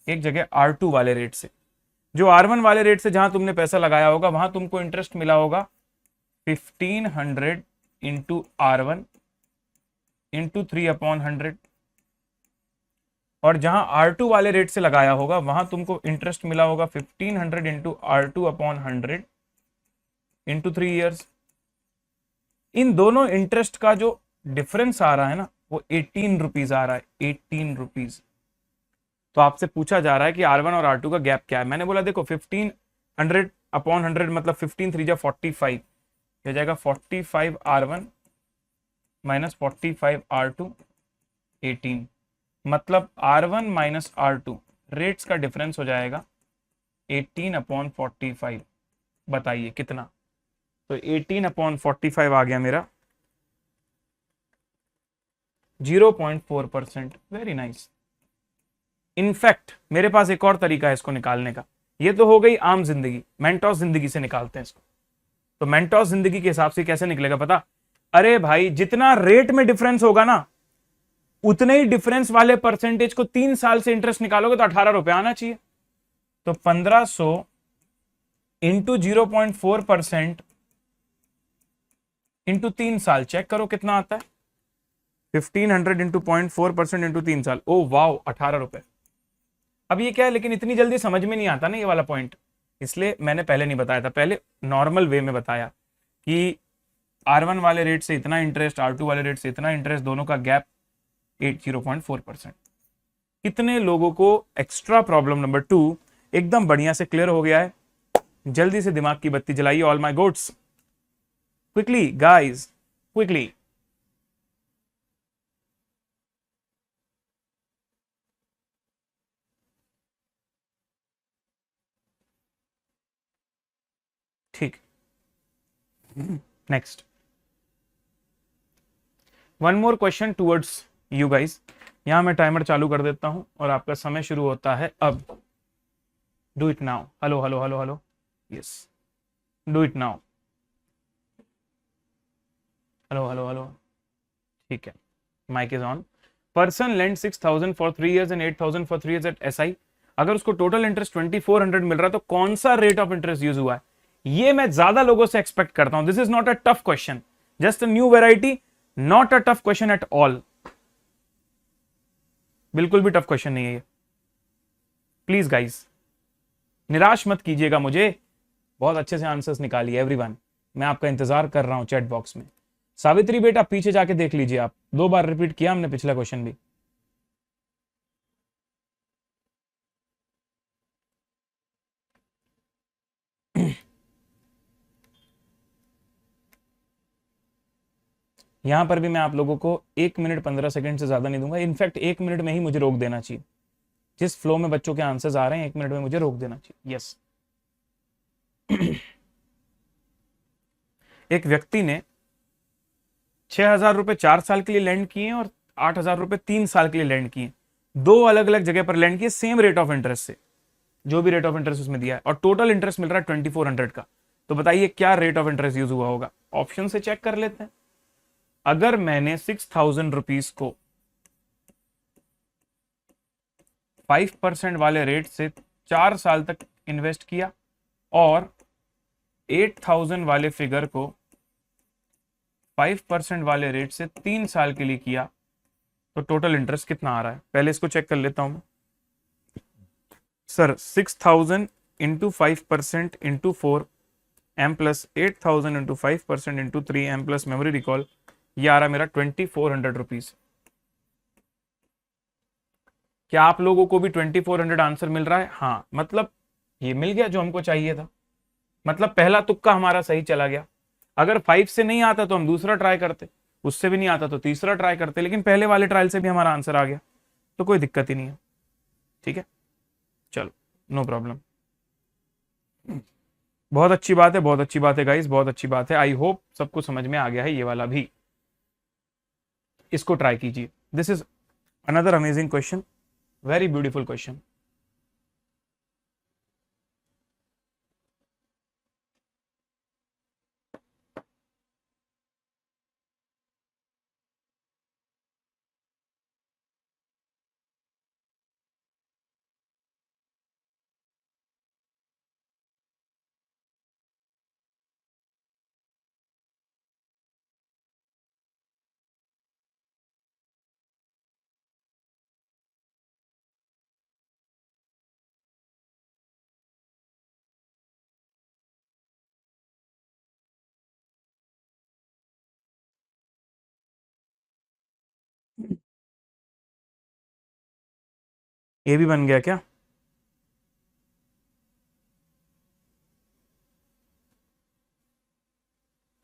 [SPEAKER 1] एक जगह R2 वाले रेट से। जो R1 वाले रेट से जहां तुमने पैसा लगाया होगा वहां तुमको इंटरेस्ट मिला होगा 1500 इंटू R1 इंटू 3/100, और जहां R2 वाले रेट से लगाया होगा वहां तुमको इंटरेस्ट मिला होगा 1500 इंटू R2/100 इंटू 3 years। इन दोनों इंटरेस्ट का जो डिफरेंस आ रहा है ना वो 18 रुपीज आ रहा है, 18 रुपीज। तो आपसे पूछा जा रहा है कि R1 और R2 का गैप क्या है। मैंने बोला देखो 1500/100 मतलब 15×3 = 45, हो जाएगा 45R1 माइनस 45R2, 18। मतलब R1 माइनस R2 रेट्स का डिफरेंस हो जाएगा 18/45। बताइए कितना। तो 18/45 आ गया मेरा 0.4%। Very nice. इनफैक्ट मेरे पास एक और तरीका है इसको निकालने का। ये तो हो गई आम जिंदगी, मेंटोस जिंदगी से निकालते हैं इसको। तो मेंटोस जिंदगी के हिसाब से कैसे निकलेगा पता? अरे भाई जितना रेट में डिफरेंस होगा ना उतने ही डिफरेंस वाले परसेंटेज को 3 साल से इंटरेस्ट निकालोगे तो 18 रुपए आना चाहिए। तो 1500 इंटू 0.4% इंटू 3 साल, चेक करो कितना आता है। 1500 इंटू 0.4% इंटू 3 साल, ओ वाओ 18 रुपए। अब ये क्या है, लेकिन इतनी जल्दी समझ में नहीं आता ना ये वाला पॉइंट, इसलिए मैंने पहले नहीं बताया था। पहले नॉर्मल वे में बताया कि R1 वाले रेट से इतना इंटरेस्ट, R2 वाले रेट से इतना इंटरेस्ट, दोनों का गैप 0.4%। कितने लोगों को एक्स्ट्रा प्रॉब्लम नंबर 2 एकदम बढ़िया से क्लियर हो गया है? जल्दी से दिमाग की बत्ती जलाइए all my goats, quickly guys, quickly. ठीक, next one more question towards you guys. यहां मैं टाइमर चालू कर देता हूं और आपका समय शुरू होता है अब। Do it now. Hello hello hello hello, yes, do it now. Hello hello hello, ठीक है, mike is on. Person lend 6,000 for 3 years and 8,000 for 3 years at SI। अगर उसको टोटल इंटरेस्ट 2,400 मिल रहा है तो कौन सा रेट ऑफ इंटरेस्ट यूज हुआ है? ये मैं ज्यादा लोगों से एक्सपेक्ट करता हूं। This is not a tough question, just a new variety, not a tough question at all. बिल्कुल भी टफ क्वेश्चन नहीं है ये। प्लीज गाइस निराश मत कीजिएगा मुझे। बहुत अच्छे से आंसर्स निकालिए एवरीवन, मैं आपका इंतजार कर रहा हूं चैट बॉक्स में। सावित्री बेटा पीछे जाके देख लीजिए आप, 2 बार रिपीट किया हमने पिछला क्वेश्चन भी। यहां पर भी मैं आप लोगों को 1 मिनट 15 सेकंड से ज्यादा नहीं दूंगा। इनफैक्ट 1 मिनट में ही मुझे रोक देना चाहिए। जिस फ्लो में बच्चों के आंसर्स आ रहे हैं 1 मिनट में मुझे रोक देना चाहिए। यस। एक व्यक्ति ने 6,000 रुपए 4 साल के लिए लैंड किए और 8,000 रुपए 3 साल के लिए लैंड किए। दो अलग अलग जगह पर लैंड किए सेम रेट ऑफ इंटरेस्ट से, जो भी रेट ऑफ इंटरेस्ट उसमें दिया है, और टोटल इंटरेस्ट मिल रहा है 2,400 का। तो बताइए क्या रेट ऑफ इंटरेस्ट यूज हुआ होगा? ऑप्शन से चेक कर लेते हैं। अगर मैंने 6,000 रुपीज को 5% वाले रेट से 4 साल तक इन्वेस्ट किया और 8,000 वाले फिगर को 5% वाले रेट से 3 साल के लिए किया, तो टोटल इंटरेस्ट कितना आ रहा है? पहले इसको चेक कर लेता हूं। Sir 6,000 into 5% into 4 M plus 8,000 into 5% into 3 M plus memory recall, ये आ रहा मेरा 2,400 रुपीज। क्या आप लोगों को भी 2,400 आंसर मिल रहा है? हाँ, मतलब ये मिल गया जो हमको चाहिए था। मतलब पहला तुक्का हमारा सही चला गया। अगर 5 से नहीं आता तो हम दूसरा ट्राई करते, उससे भी नहीं आता तो तीसरा ट्राई करते, लेकिन पहले वाले ट्रायल से भी हमारा आंसर आ गया, तो कोई दिक्कत ही नहीं है। ठीक है, चलो, नो प्रॉब्लम। बहुत अच्छी बात है, बहुत अच्छी बात है गाइस, बहुत अच्छी बात है। आई होप सबको समझ में आ गया है ये वाला भी। इसको ट्राई कीजिए। This is another amazing question, very beautiful question. ये भी बन गया क्या?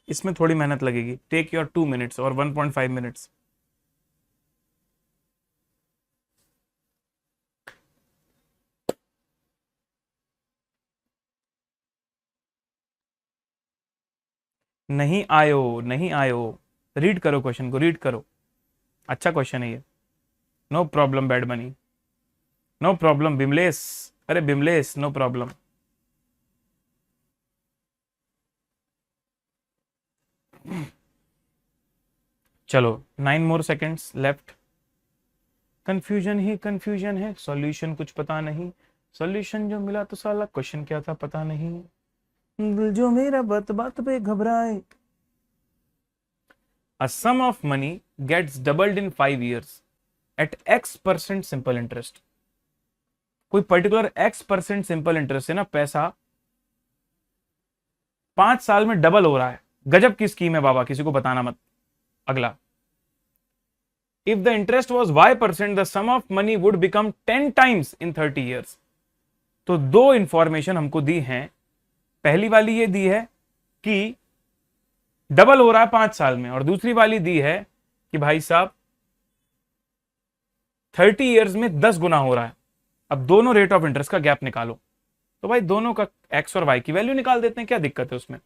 [SPEAKER 1] इसमें थोड़ी मेहनत लगेगी, टेक योर 2 मिनट्स और 1.5 मिनट्स। नहीं आयो, नहीं आयो, रीड करो क्वेश्चन को, रीड करो, अच्छा क्वेश्चन है ये। No problem bad money, no problem Bimlesh, अरे बिमलेश नो प्रॉब्लम। चलो 9 मोर सेकेंड्स लेफ्ट। कंफ्यूजन ही कंफ्यूजन है, सॉल्यूशन कुछ पता नहीं, सॉल्यूशन जो मिला तो साला क्वेश्चन क्या था पता नहीं, दिल जो मेरा बात बात पे घबराए। A sum of money gets doubled in 5 years at X% simple interest। कोई पर्टिकुलर X% सिंपल इंटरेस्ट से ना पैसा 5 साल में डबल हो रहा है। गजब की स्कीम है बाबा, किसी को बताना मत। अगला, if the interest was Y%, the sum of money would become 10 times in 30 years. तो दो इंफॉर्मेशन हमको दी हैं। पहली वाली ये दी है कि डबल हो रहा है 5 साल में, और दूसरी वाली दी है कि भाई साहब 30 ईयर्स में 10 गुना हो रहा है। अब दोनों रेट ऑफ इंटरेस्ट का गैप निकालो। तो भाई दोनों का एक्स और वाई की वैल्यू निकाल देते हैं, क्या दिक्कत है उसमें।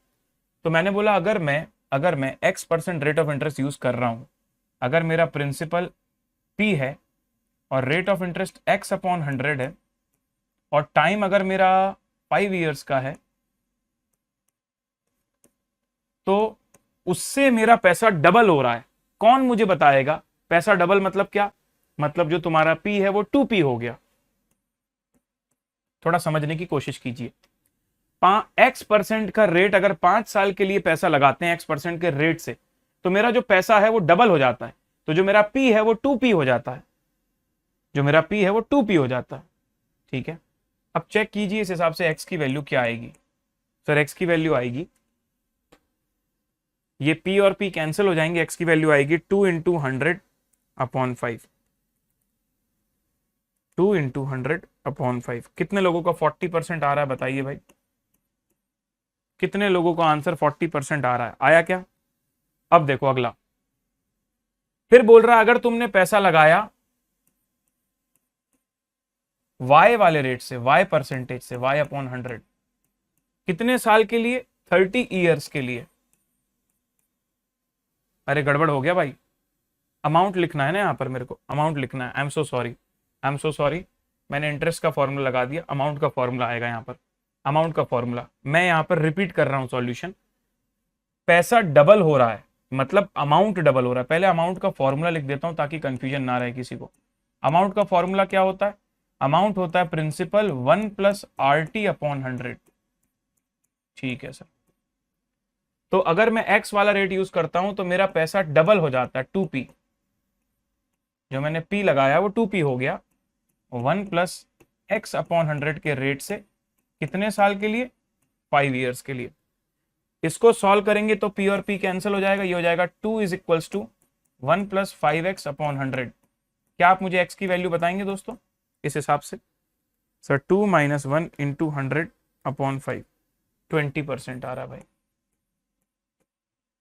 [SPEAKER 1] तो मैंने बोला अगर मैं X% rate of interest use कर रहा हूं, अगर मेरा प्रिंसिपल P है और रेट ऑफ इंटरेस्ट X/100 है, और टाइम अगर मेरा 5 ईयर्स का है, तो उससे मेरा पैसा डबल हो रहा है। कौन मुझे बताएगा पैसा डबल मतलब क्या? मतलब जो तुम्हारा P है वो 2P हो गया। थोड़ा समझने की कोशिश कीजिए। X% का रेट अगर 5 साल के लिए पैसा लगाते हैं X% के रेट से, तो मेरा जो पैसा है वो डबल हो जाता है। तो जो मेरा P है वो 2P हो जाता है, जो मेरा P है वो 2P हो जाता है। ठीक है, अब चेक कीजिए इस हिसाब से X की वैल्यू क्या आएगी। सर X की वैल्यू आएगी, ये P और P कैंसिल हो जाएंगे, X की वैल्यू आएगी 2 × 100/5। 2 × 100/5। कितने लोगों का 40% आ रहा है बताइए भाई, कितने लोगों का आंसर 40% आ रहा है? आया क्या? अब देखो अगला, फिर बोल रहा है अगर तुमने पैसा लगाया Y वाले रेट से, Y% से, Y/100, कितने साल के लिए? 30 ईयर्स के लिए। अरे गड़बड़ हो गया भाई, अमाउंट लिखना है ना यहाँ पर, मेरे को अमाउंट लिखना है। आई एम सो सॉरी, मैंने इंटरेस्ट का फॉर्मूला लगा दिया, अमाउंट का फॉर्मूला आएगा यहाँ पर, अमाउंट का फॉर्मूला। मैं यहाँ पर रिपीट कर रहा हूँ सॉल्यूशन। पैसा डबल हो रहा है मतलब अमाउंट डबल हो रहा है। पहले अमाउंट का फॉर्मूला लिख देता हूं ताकि कंफ्यूजन ना रहे किसी को। अमाउंट का फॉर्मूला क्या होता है? अमाउंट होता है प्रिंसिपल 1 + RT/100। ठीक है सर, तो अगर मैं एक्स वाला रेट यूज करता हूं तो मेरा पैसा डबल हो जाता है, 2P। जो मैंने P लगाया वो 2P हो गया। 1 + X/100 के रेट से कितने साल के लिए? 5 ईयर्स के लिए। इसको सॉल्व करेंगे तो P और P कैंसिल हो जाएगा, ये हो जाएगा 2 = 1 + 5X/100। क्या आप मुझे X की वैल्यू बताएंगे दोस्तों इस हिसाब से? सर 2 - 1 × 100/5, 20% आ रहा भाई,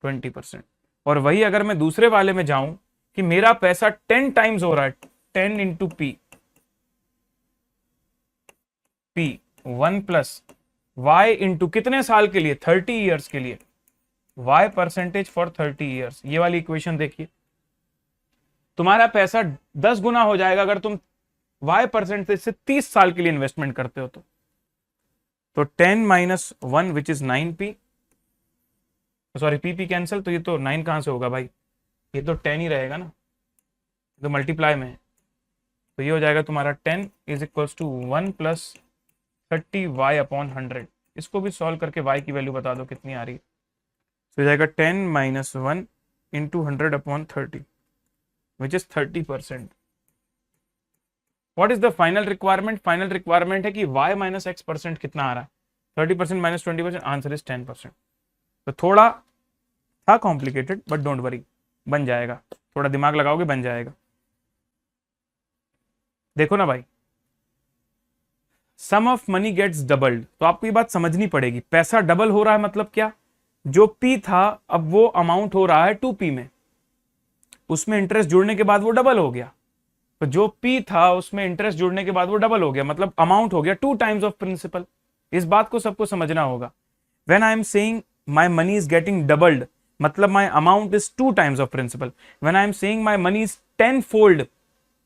[SPEAKER 1] 20%। और वही अगर मैं दूसरे वाले में जाऊं कि मेरा पैसा 10 टाइम्स हो रहा है, 10 × P 1 + Y × कितने साल के लिए? 30 ईयर्स के लिए, Y% फॉर 30 ईयर्स। ये वाली इक्वेशन देखिए, तुम्हारा पैसा 10 गुना हो जाएगा अगर तुम Y% से 30 साल के लिए इन्वेस्टमेंट करते हो तो 10 - 1 which is 9P, sorry PP cancel, तो ये तो 9 कहां से होगा भाई, ये तो 10 ही रहेगा ना, तो मल्टीप्लाई में है। तो ये हो जाएगा तुम्हारा 10 = 1 + 30 Y/100। इसको भी सॉल्व करके Y की वैल्यू बता दो कितनी आ रही है। तो जाएगा 10 - 1 × 100/30 which is 30%। What is the final requirement? Final requirement है कि Y - X% कितना आ रहा है? 30% - 20%, आंसर इज 10%। तो थोड़ा था कॉम्प्लिकेटेड बट डोंट वरी, बन जाएगा, थोड़ा दिमाग लगाओगे बन जाएगा। देखो ना भाई, सम ऑफ मनी गेट्स डबल्ड, तो आपको ये बात समझनी पड़ेगी, पैसा डबल हो रहा है मतलब क्या, जो पी था अब वो अमाउंट हो रहा है 2p में, उसमें इंटरेस्ट जुड़ने के बाद वो डबल हो गया, तो जो पी था उसमें इंटरेस्ट जुड़ने के बाद वो डबल हो गया, मतलब अमाउंट हो गया 2 टाइम्स ऑफ प्रिंसिपल। इस बात को सबको समझना होगा। When I am saying my money is getting doubled, मतलब my amount is 2 times of principal. When I am saying my money is 10 fold,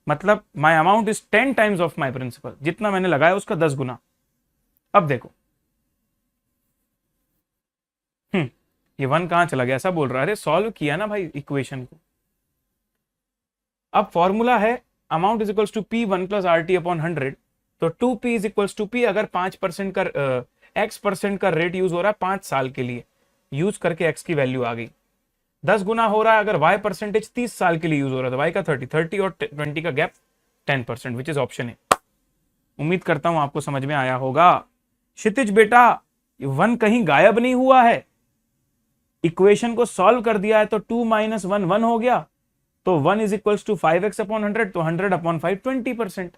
[SPEAKER 1] मतलब my amount is 10 times of my principal, जितना मैंने लगाया उसका 10 गुना। अब देखो ये 1 कहां चला गया, ऐसा बोल रहा है, अरे सॉल्व किया ना भाई इक्वेशन को। अब फॉर्मूला है amount is equals to P 1 plus R T upon 100, तो 2p is equals to P, अगर 5% का x% का रेट यूज हो रहा है 5 साल के लिए, यूज करके x की वैल्यू आ गई, 10 गुना हो रहा है अगर y परसेंटेज 30 साल के लिए यूज हो रहा है, तो y का 30 और 20 का गैप 10%, विच इज ऑप्शन है। उम्मीद करता हूं आपको समझ में आया होगा। क्षितिज बेटा 1 कहीं गायब नहीं हुआ है, इक्वेशन को सॉल्व कर दिया है तो 2 माइनस 1 1 हो गया, तो 1 is equals to 5x upon 100, तो 100 अपॉन 5 20%।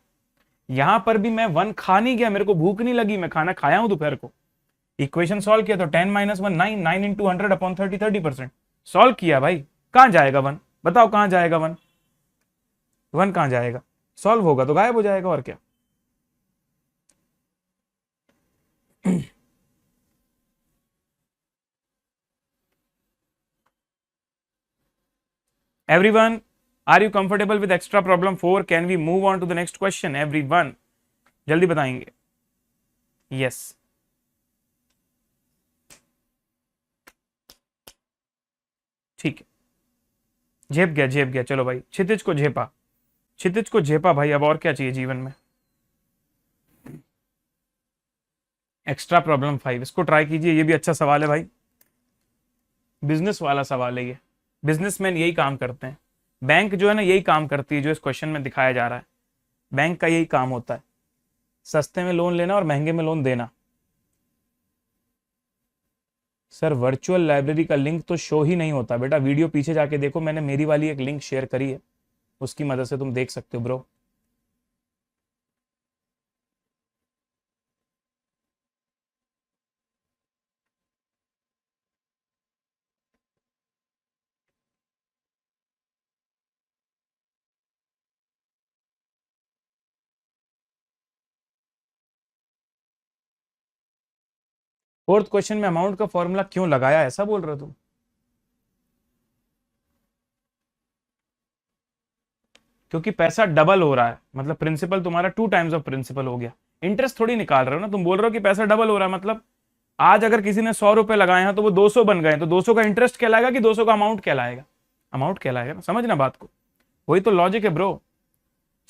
[SPEAKER 1] यहां पर भी मैं 1 खा नहीं गया, मेरे को भूख नहीं लगी, मैं खाना खाया हूं दोपहर को, इक्वेशन सॉल्व किया तो 10 माइनस 1 9, 9 इंटू 100 अपॉन 30 30%, सॉल्व किया भाई, कहां जाएगा 1, बताओ कहां जाएगा 1, 1 कहां जाएगा, सॉल्व होगा तो गायब हो जाएगा, और क्या। Everyone, are you comfortable with extra problem 4? Can we move on to the next question? Everyone, जल्दी बताएंगे। Yes. ठीक है, झेप गया, चलो भाई, क्षितिज को झेपा, क्षितिज को झेपा भाई, अब और क्या चाहिए जीवन में। एक्स्ट्रा प्रॉब्लम 5, इसको ट्राई कीजिए, ये भी अच्छा सवाल है भाई, बिजनेस वाला सवाल है ये, बिजनेसमैन यही काम करते हैं, बैंक जो है ना यही काम करती है जो इस क्वेश्चन में दिखाया जा रहा है, बैंक का यही काम होता है, सस्ते में लोन लेना और महंगे में लोन देना। सर वर्चुअल लाइब्रेरी का लिंक तो शो ही नहीं होता बेटा, वीडियो पीछे जाके देखो, मैंने मेरी वाली एक लिंक शेयर करी है, उसकी मदद से तुम देख सकते हो ब्रो। फोर्थ क्वेश्चन में अमाउंट का फॉर्मूला क्यों लगाया, ऐसा बोल रहे हो तुम। क्योंकि पैसा डबल हो रहा है, मतलब प्रिंसिपल तुम्हारा 2 टाइम्स ऑफ प्रिंसिपल हो गया, इंटरेस्ट थोड़ी निकाल रहे हो ना, तुम बोल रहे हो कि पैसा डबल हो रहा है, मतलब आज अगर किसी ने 100 रुपए लगाए हैं तो वो 200 बन गए, तो 200 का इंटरेस्ट कहलाएगा कि 200 का अमाउंट कहलाएगा, अमाउंट कहलाएगा ना, समझना बात को, वही तो लॉजिक है ब्रो।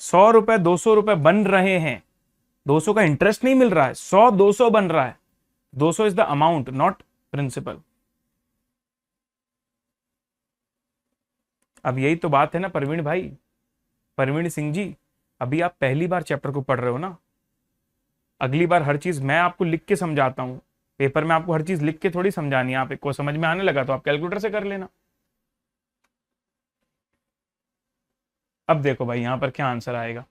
[SPEAKER 1] 100 रुपए 200 रुपए बन रहे हैं, 200 का इंटरेस्ट नहीं मिल रहा है, 100 200 बन रहा है, 200 is the amount not principal. अब यही तो बात है ना प्रवीण भाई, प्रवीण सिंह जी, अभी आप पहली बार चैप्टर को पढ़ रहे हो ना, अगली बार हर चीज मैं आपको लिख के समझाता हूं, पेपर में आपको हर चीज लिख के थोड़ी समझानी है, आपको समझ में आने लगा तो आप कैलकुलेटर से कर लेना। अब देखो भाई यहां पर क्या आंसर आएगा,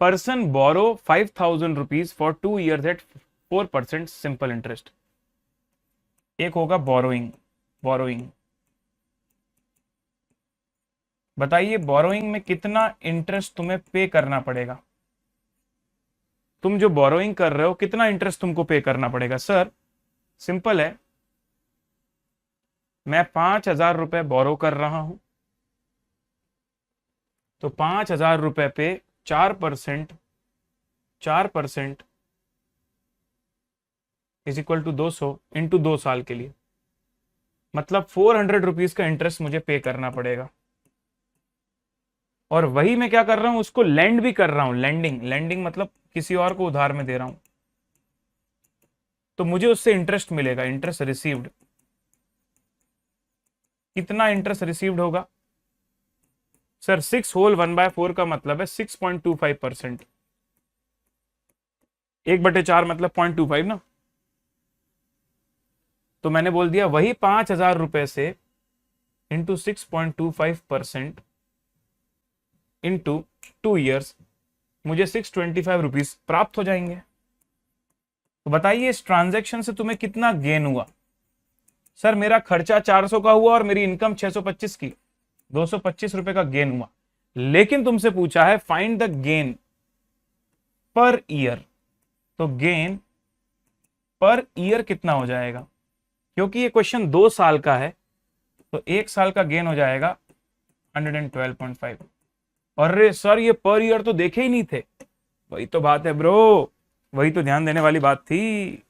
[SPEAKER 1] person borrow 5,000 rupees for 2 years at 4% simple interest. एक होगा बोरोइंग, बोरोइंग बताइए बोरोइंग में कितना इंटरेस्ट तुम्हें पे करना पड़ेगा, तुम जो बोरोइंग कर रहे हो कितना इंटरेस्ट तुमको पे करना पड़ेगा। सर सिंपल है, मैं 5,000 रुपए बोरो कर रहा हूं, तो 5,000 रुपए पे 4%, 4% इज इक्वल टू 200 इंटू 2 साल के लिए, मतलब 400 रुपीज का इंटरेस्ट मुझे पे करना पड़ेगा, और वही मैं क्या कर रहा हूं, उसको लेंड भी कर रहा हूं, लेंडिंग, लेंडिंग मतलब किसी और को उधार में दे रहा हूं, तो मुझे उससे इंटरेस्ट मिलेगा, इंटरेस्ट रिसीव्ड। कितना इंटरेस्ट रिसीव्ड होगा सर, 6 होल 1/4 का मतलब है 6.25%, 1/4 मतलब 0.25 ना, तो मैंने बोल दिया वही 5,000 रुपए से इंटू 6.25% इंटू 2 ईयर्स, मुझे 625 रुपीज प्राप्त हो जाएंगे। तो बताइए इस ट्रांजैक्शन से तुम्हें कितना गेन हुआ। सर मेरा खर्चा 400 का हुआ और मेरी इनकम 625 की, 225 रुपए का गेन हुआ। लेकिन तुमसे पूछा है find the gain per year, तो गेन पर ईयर कितना हो जाएगा। क्योंकि ये क्वेश्चन 2 साल का है तो 1 साल का गेन हो जाएगा 112.5। और रे सर ये पर ईयर तो देखे ही नहीं थे। वही तो बात है ब्रो, वही तो ध्यान देने वाली बात थी।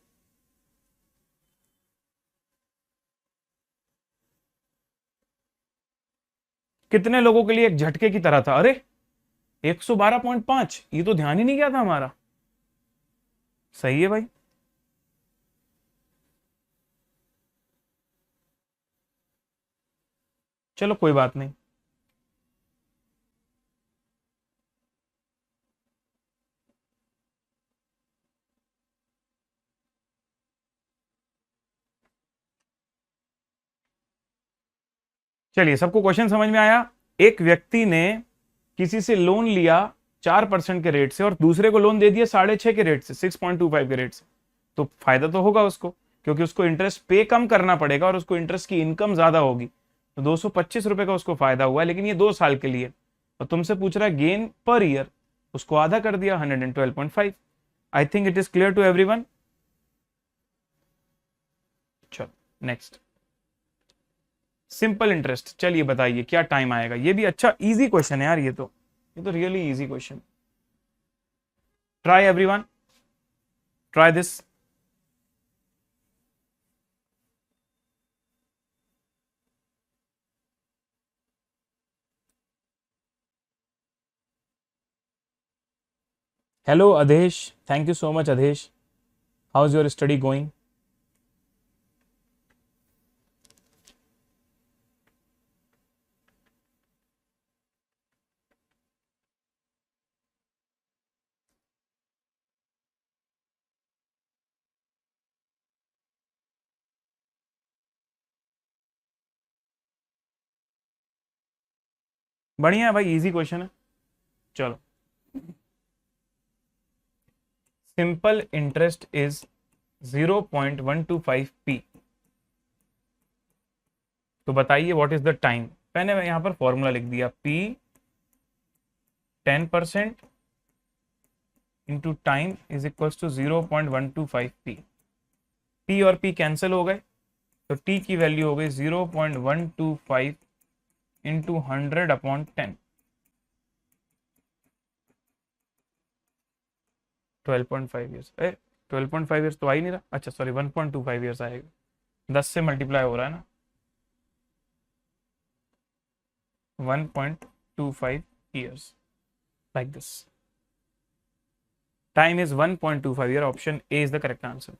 [SPEAKER 1] कितने लोगों के लिए एक झटके की तरह था। अरे 112.5, ये तो ध्यान ही नहीं गया था हमारा। सही है भाई। चलो कोई बात नहीं। चलिए सबको क्वेश्चन समझ में आया। एक व्यक्ति ने किसी से लोन लिया 4% के रेट से और दूसरे को लोन दे दिया 6.5 के रेट से, 6.25 के रेट से। तो फायदा तो होगा उसको, क्योंकि उसको इंटरेस्ट पे कम करना पड़ेगा और उसको इंटरेस्ट की इनकम ज्यादा होगी। तो 225 रुपए का उसको फायदा हुआ, लेकिन ये 2 साल के लिए। और तुमसे पूछ रहा है गेन पर ईयर, उसको आधा कर दिया 112.5। I think it is clear to everyone. चलो नेक्स्ट, सिंपल इंटरेस्ट। चलिए बताइए क्या टाइम आएगा। ये भी अच्छा इजी क्वेश्चन है यार, ये तो really easy question. Try everyone, try this. Hello Adhesh, thank you so much Adhesh. How is your study going. बढ़िया है भाई, इजी क्वेश्चन है। चलो, सिंपल इंटरेस्ट इज 0.125p। तो बताइए व्हाट इज द टाइम। मैंने यहां पर फॉर्मूला लिख दिया, p 10% into time is equal to 0.125p। p और p कैंसिल हो गए, तो t की वैल्यू हो गई 0.125 इंटू 100/10, 12.5 ईयर्स। 12.5 ईयर्स तो आ ही नहीं रहा। अच्छा सॉरी, 1.25 ईयर्स आएगा, 10 से मल्टीप्लाई हो रहा है ना। 1.25 years, like this. Time is 1.25 year. Option A is the correct answer.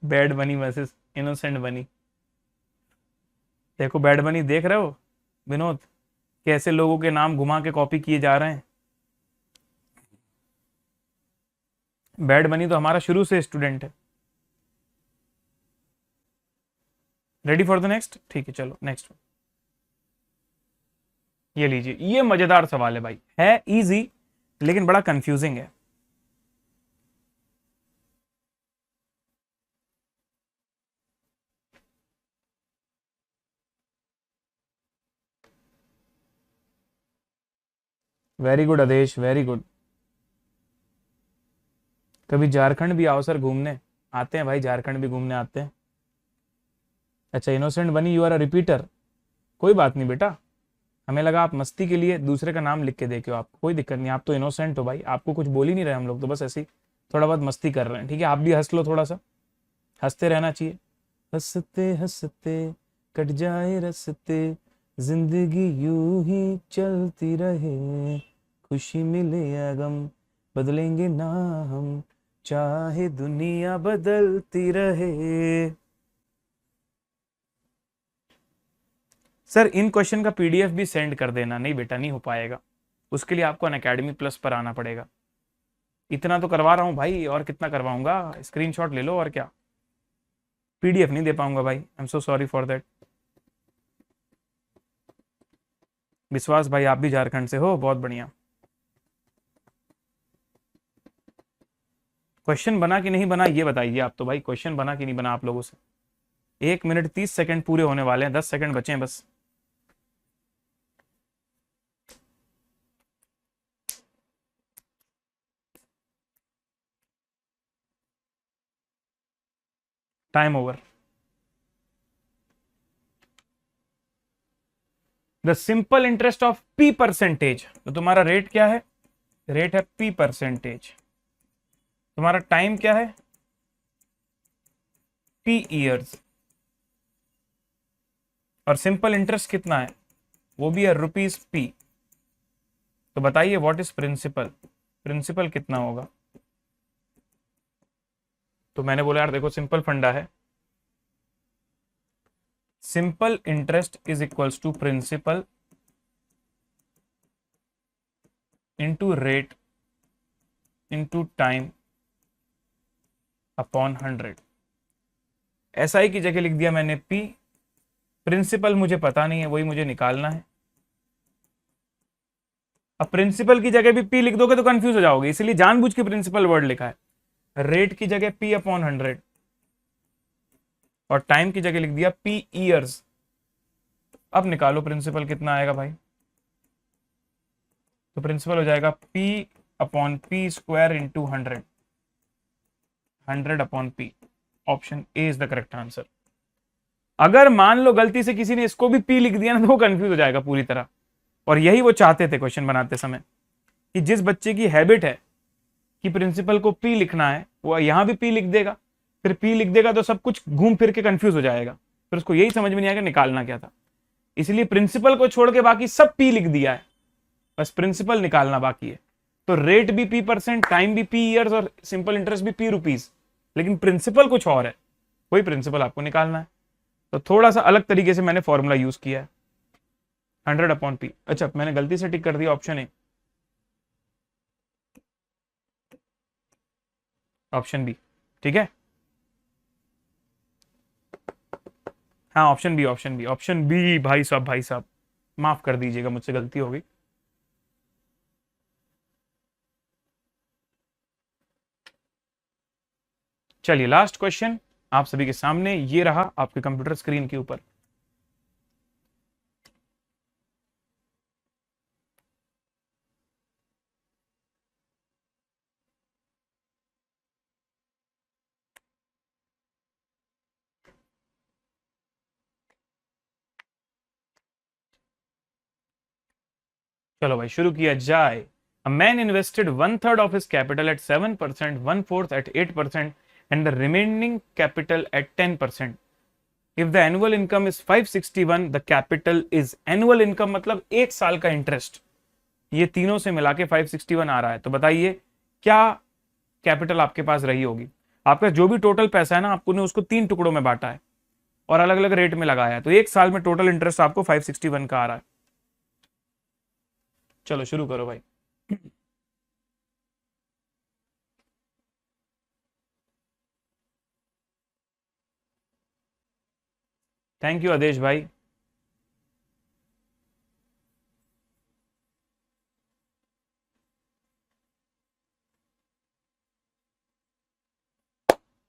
[SPEAKER 1] Bad बनी वर्सेस इनोसेंट बनी। देखो बैड बनी, देख रहे हो विनोद, कैसे लोगों के नाम घुमा के कॉपी किए जा रहे हैं। बैड बनी तो हमारा शुरू से स्टूडेंट है। Ready for the next. ठीक है चलो नेक्स्ट। ये लीजिए, ये मजेदार सवाल है भाई, है इजी लेकिन बड़ा कंफ्यूजिंग है। वेरी गुड आदेश, वेरी गुड। कभी झारखंड भी आओ सर घूमने। आते हैं भाई, झारखंड भी घूमने आते हैं। अच्छा इनोसेंट बनी, यू आर अ रिपीटर। कोई बात नहीं बेटा, हमें लगा आप मस्ती के लिए दूसरे का नाम लिख के देखे हो। आप कोई दिक्कत नहीं, आप तो इनोसेंट हो भाई, आपको कुछ बोल ही नहीं रहे हम लोग, तो बस ऐसे ही थोड़ा बहुत मस्ती कर रहे हैं। ठीक है, आप भी हंस लो थोड़ा सा, हंसते रहना चाहिए। हंसते हंसते कट जाए रस्ते, जिंदगी यूं ही चलती रहे, खुशी मिले या गम बदलेंगे ना हम, चाहे दुनिया बदलती रहे। सर इन क्वेश्चन का पीडीएफ भी सेंड कर देना। नहीं बेटा, नहीं हो पाएगा, उसके लिए आपको अनअकैडमी प्लस पर आना पड़ेगा। इतना तो करवा रहा हूँ भाई, और कितना करवाऊंगा, स्क्रीनशॉट ले लो और क्या। पीडीएफ नहीं दे पाऊंगा भाई, आई am so sorry for that. विश्वास भाई आप भी झारखंड से हो, बहुत बढ़िया। क्वेश्चन बना कि नहीं बना ये बताइए आप तो भाई, क्वेश्चन बना कि नहीं बना आप लोगों से। 1 मिनट 30 सेकंड पूरे होने वाले हैं, 10 सेकंड बचे हैं बस। Time over. The simple interest of P percentage, तो तुम्हारा रेट क्या है? रेट है पी परसेंटेज। तुम्हारा टाइम क्या है? P years. और सिंपल इंटरेस्ट कितना है? वो भी है रुपीज पी। तो बताइए व्हाट इज प्रिंसिपल? प्रिंसिपल कितना होगा? तो मैंने बोला यार देखो सिंपल फंडा है, simple interest is equals to principal into rate into time upon 100। SI की जगह लिख दिया मैंने पी। प्रिंसिपल मुझे पता नहीं है, वही मुझे निकालना है। अब प्रिंसिपल की जगह भी पी लिख दोगे तो कंफ्यूज हो जाओगे, इसलिए जानबूझ के प्रिंसिपल वर्ड लिखा है। रेट की जगह पी अपॉन 100 और टाइम की जगह लिख दिया पी ईयर्स। अब निकालो प्रिंसिपल कितना आएगा भाई। तो प्रिंसिपल हो जाएगा P upon P square into 100, 100 upon P. Option A is the correct answer. अगर मान लो गलती से किसी ने इसको भी पी लिख दिया ना तो वो कंफ्यूज हो जाएगा पूरी तरह। और यही वो चाहते थे क्वेश्चन बनाते समय, कि जिस बच्चे की हैबिट है कि प्रिंसिपल को पी लिखना है वो यहां भी पी लिख देगा, फिर पी लिख देगा तो सब कुछ घूम फिर के कंफ्यूज हो जाएगा, फिर उसको यही समझ में नहीं आएगा निकालना क्या था। इसलिए प्रिंसिपल को छोड़ के बाकी सब पी लिख दिया है, बस प्रिंसिपल निकालना बाकी है। तो रेट भी पी परसेंट, टाइम भी पी ईयर्स और सिंपल इंटरेस्ट भी पी रुपीज, लेकिन प्रिंसिपल कुछ और है, वही प्रिंसिपल आपको निकालना है। तो थोड़ा सा अलग तरीके से मैंने फॉर्मूला यूज किया है, 100 अपॉन पी। अच्छा मैंने गलती से टिक कर दिया ऑप्शन ए, ऑप्शन बी, ठीक है। हाँ option B, option B, option B भाई साहब, भाई साहब माफ कर दीजिएगा, मुझसे गलती हो गई। चलिए लास्ट क्वेश्चन आप सभी के सामने ये रहा आपके कंप्यूटर स्क्रीन के ऊपर। चलो भाई शुरू किया जाए। A man invested 1/3 of his capital at 7%, 1/4 at 8%, and the remaining capital at 10%. If the annual income is 561, the capital is annual income मतलब एक साल का इंटरेस्ट, ये तीनों से मिला के 561 आ रहा है। तो बताइए क्या कैपिटल आपके पास रही होगी। आपका जो भी टोटल पैसा है ना, आपको ने उसको 3 टुकड़ों में बांटा है और अलग अलग रेट में लगाया है, तो एक साल में टोटल इंटरेस्ट आपको 561 का आ रहा है। चलो शुरू करो भाई। थैंक यू आदेश भाई।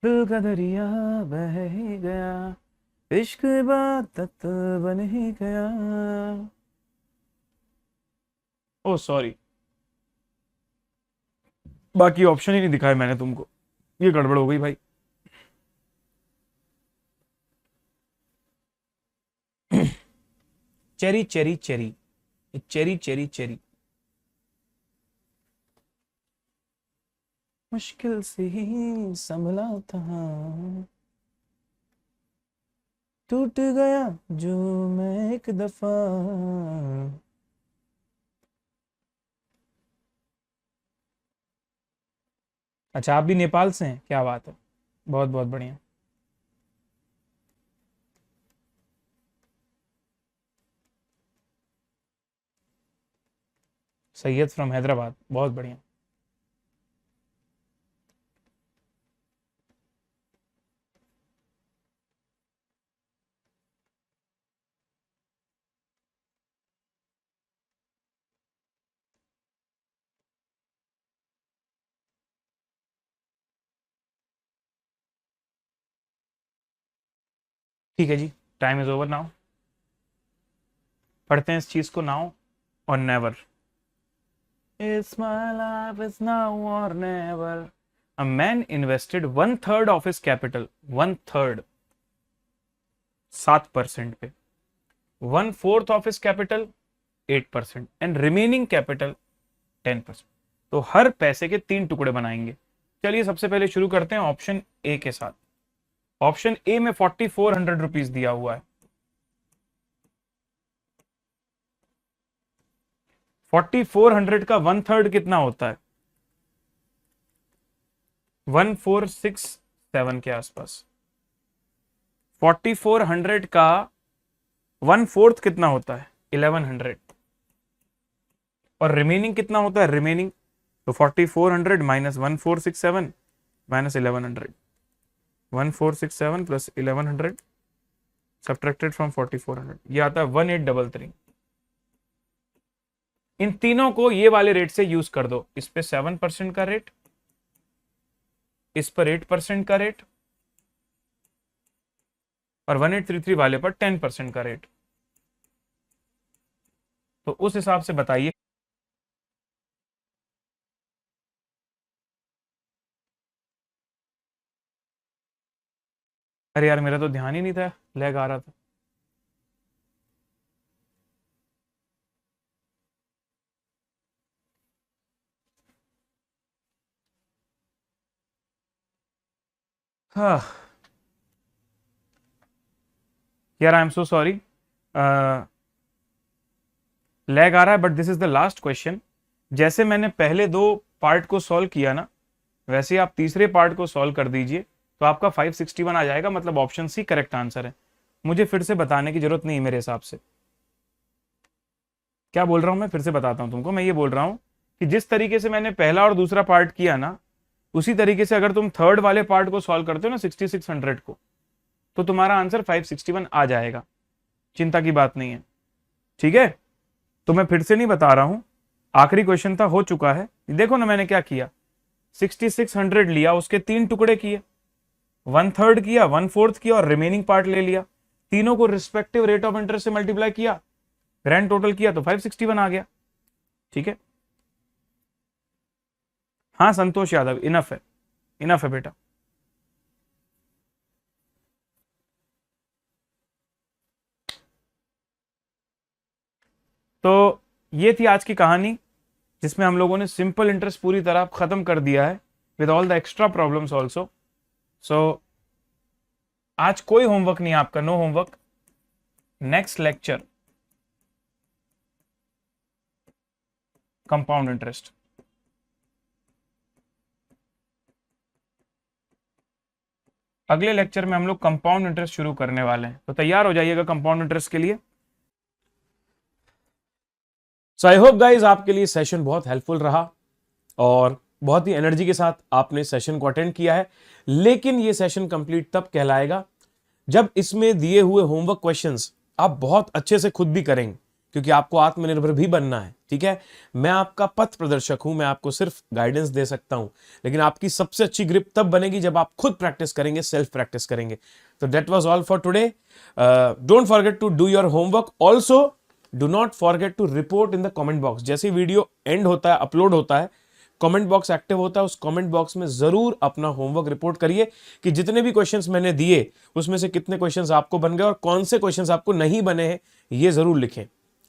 [SPEAKER 1] दिल का दरिया बह ही गया, इश्क इबादत बन ही गया। ओ सॉरी, बाकी ऑप्शन ही नहीं दिखाए मैंने तुमको, ये गड़बड़ हो गई भाई। Cherry cherry cherry, cherry cherry cherry, मुश्किल से ही संभला था, टूट गया जो मैं एक दफा। अच्छा आप भी नेपाल से हैं, क्या बात है, बहुत बहुत बढ़िया। सैयद फ्रॉम हैदराबाद, बहुत बढ़िया। ठीक है जी, टाइम इज ओवर नाउ। पढ़ते हैं इस चीज को, नाउ और never. It's my life is now or never. A man invested 1/3 of his capital, 1/3, 7% पे, 1/4 of his capital, 8%, and remaining capital 10%। तो हर पैसे के 3 टुकड़े बनाएंगे। चलिए सबसे पहले शुरू करते हैं ऑप्शन ए के साथ। ऑप्शन ए में 4400 रुपीज दिया हुआ है। 4400 का 1/3 कितना होता है? 1467 के आसपास। 4400 का 1/4 कितना होता है? 1100। और रिमेनिंग कितना होता है? रिमेनिंग तो 4400 minus 1467 minus 1100, 1467 plus 1100 subtracted from 4400, ये आता है 1833। इन तीनों को ये वाले रेट से यूज कर दो। इस पे 7% का रेट, इस पर 8% का रेट, और 1833 वाले पर 10% का रेट। तो उस हिसाब से बताइए। अरे यार मेरा तो ध्यान ही नहीं था, लैग आ रहा था। हाँ यार, I am so sorry, lag आ रहा है, but this is the last question. जैसे मैंने पहले 2 पार्ट को सॉल्व किया ना, वैसे आप तीसरे पार्ट को सॉल्व कर दीजिए, तो आपका 561 आ जाएगा। मतलब ऑप्शन सी करेक्ट आंसर है। मुझे फिर से बताने की जरूरत नहीं है मेरे हिसाब से। क्या बोल रहा हूं मैं? फिर से बताता हूं तुमको। मैं ये बोल रहा हूं कि जिस तरीके से मैंने पहला और दूसरा पार्ट किया ना, उसी तरीके से अगर तुम थर्ड वाले पार्ट को सॉल्व करते हो ना, 6600 को, तो तुम्हारा आंसर 561 आ जाएगा। चिंता की बात नहीं है, ठीक है? तो मैं फिर से नहीं बता रहा हूं, आखिरी क्वेश्चन था, हो चुका है। देखो ना मैंने क्या किया, 6600 लिया, उसके 3 टुकड़े किए, 1/3 किया, 1/4 किया और रिमेनिंग पार्ट ले लिया। तीनों को रिस्पेक्टिव रेट ऑफ इंटरेस्ट से मल्टीप्लाई किया, ग्रैंड टोटल किया, तो 561 आ गया। ठीक है? हाँ संतोष यादव, इनफ है, इनफ है बेटा। तो ये थी आज की कहानी, जिसमें हम लोगों ने सिंपल इंटरेस्ट पूरी तरह खत्म कर दिया है with all the extra problems also. So आज कोई होमवर्क नहीं आपका, no homework. Next lecture compound interest. अगले लेक्चर में हम लोग कंपाउंड इंटरेस्ट शुरू करने वाले हैं, तो तैयार हो जाइएगा कंपाउंड इंटरेस्ट के लिए। सो आई होप गाइज आपके लिए सेशन बहुत हेल्पफुल रहा और बहुत ही एनर्जी के साथ आपने सेशन को अटेंड किया है। लेकिन ये सेशन कंप्लीट तब कहलाएगा जब इसमें दिए हुए होमवर्क क्वेश्चंस आप बहुत अच्छे से खुद भी करेंगे, क्योंकि आपको आत्मनिर्भर भी बनना है। ठीक है? मैं आपका पथ प्रदर्शक हूं, मैं आपको सिर्फ गाइडेंस दे सकता हूं, लेकिन आपकी सबसे अच्छी ग्रिप तब बनेगी जब आप खुद प्रैक्टिस करेंगे, सेल्फ प्रैक्टिस करेंगे। तो that was all for today. Don't forget to do your homework. Also do not forget to report in the comment box. जैसे वीडियो एंड होता है, अपलोड होता है, कमेंट बॉक्स एक्टिव होता है, उस कमेंट बॉक्स में जरूर अपना होमवर्क रिपोर्ट करिए कि जितने भी क्वेश्चंस मैंने दिए उसमें से कितने क्वेश्चंस आपको बन गए और कौन से क्वेश्चंस आपको नहीं बने हैं, ये जरूर लिखें।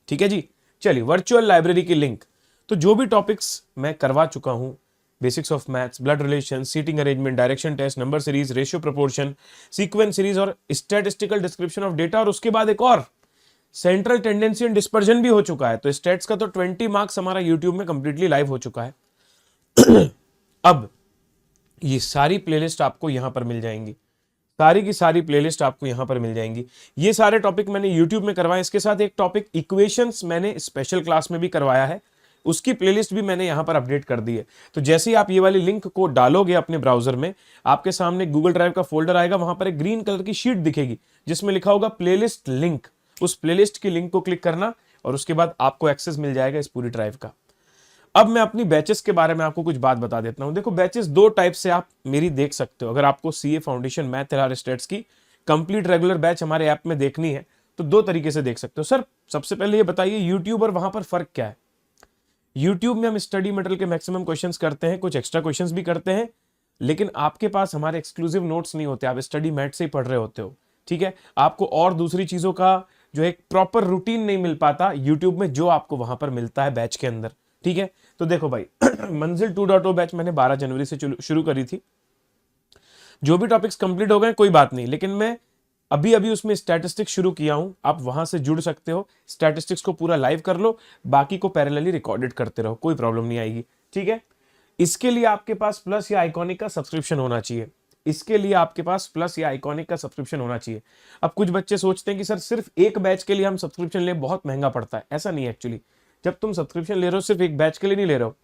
[SPEAKER 1] ठीक है जी? चलिए, वर्चुअल लाइब्रेरी की लिंक, तो जो भी टॉपिक्स मैं करवा चुका हूं, basics of maths, blood relation, seating arrangement, direction test, number series, ratio proportion, sequence series और स्टैटिस्टिकल डिस्क्रिप्शन ऑफ डेटा, और उसके बाद एक और सेंट्रल टेंडेंसी एंड डिस्पर्जन भी हो चुका है। तो स्टेट्स का तो 20 मार्क्स हमारा यूट्यूब में कंप्लीटली लाइव हो चुका है। अब ये सारी प्लेलिस्ट आपको यहां पर मिल जाएंगी, सारी की सारी प्लेलिस्ट आपको यहां पर मिल जाएंगी। ये सारे टॉपिक मैंने यूट्यूब में करवाए। इसके साथ एक टॉपिक इक्वेशंस मैंने स्पेशल क्लास में भी करवाया है,
[SPEAKER 2] उसकी प्लेलिस्ट भी मैंने यहाँ पर अपडेट कर दी है। तो जैसे ही आप ये वाली लिंक को डालोगे अपने ब्राउजर में, आपके सामने गूगल ड्राइव का फोल्डर आएगा, वहां पर एक ग्रीन कलर की शीट दिखेगी जिसमें लिखा होगा प्लेलिस्ट लिंक। उस प्लेलिस्ट की लिंक को क्लिक करना और उसके बाद आपको एक्सेस मिल जाएगा इस पूरी ड्राइव का। अब मैं अपनी बैचेस के बारे में आपको कुछ बात बता देता हूं। देखो बैचेस दो टाइप से आप मेरी देख सकते हो। अगर आपको CA foundation math LR states की कंप्लीट रेगुलर बैच हमारे ऐप में देखनी है तो दो तरीके से देख सकते हो। सर सबसे पहले ये बताइए यूट्यूब और वहां पर फर्क क्या है। यूट्यूब में हम स्टडी मटेरियल के मैक्सिमम क्वेश्चंस करते हैं, कुछ एक्स्ट्रा क्वेश्चंस भी करते हैं, लेकिन आपके पास हमारे एक्सक्लूसिव नोट्स नहीं होते, आप स्टडी मैथ से ही पढ़ रहे होते हो। ठीक है, आपको और दूसरी चीजों का जो एक प्रॉपर रूटीन नहीं मिल पाता यूट्यूब में, जो आपको वहां पर मिलता है बैच के अंदर। ठीक है, तो देखो भाई मंजिल 2.0 बैच मैंने 12 जनवरी से शुरू करी थी। जो भी टॉपिक्स कंप्लीट हो गए कोई बात नहीं, लेकिन मैं अभी अभी उसमें स्टैटिस्टिक्स शुरू किया हूं। आप वहां से जुड़ सकते हो, स्टैटिस्टिक्स को पूरा लाइव कर लो, बाकी को पैरेलली रिकॉर्डेड करते रहो, कोई प्रॉब्लम नहीं आएगी। ठीक है, इसके लिए आपके पास प्लस या आइकॉनिक का सब्सक्रिप्शन होना चाहिए। इसके लिए आपके पास प्लस या आइकॉनिक का सब्सक्रिप्शन होना चाहिए। अब कुछ बच्चे सोचते हैं कि सर सिर्फ एक बैच के लिए हम सब्सक्रिप्शन ले, बहुत महंगा पड़ता है। ऐसा नहीं है एक्चुअली। जब तुम सब्सक्रिप्शन ले रहे हो सिर्फ एक बैच के लिए नहीं ले रहे हो,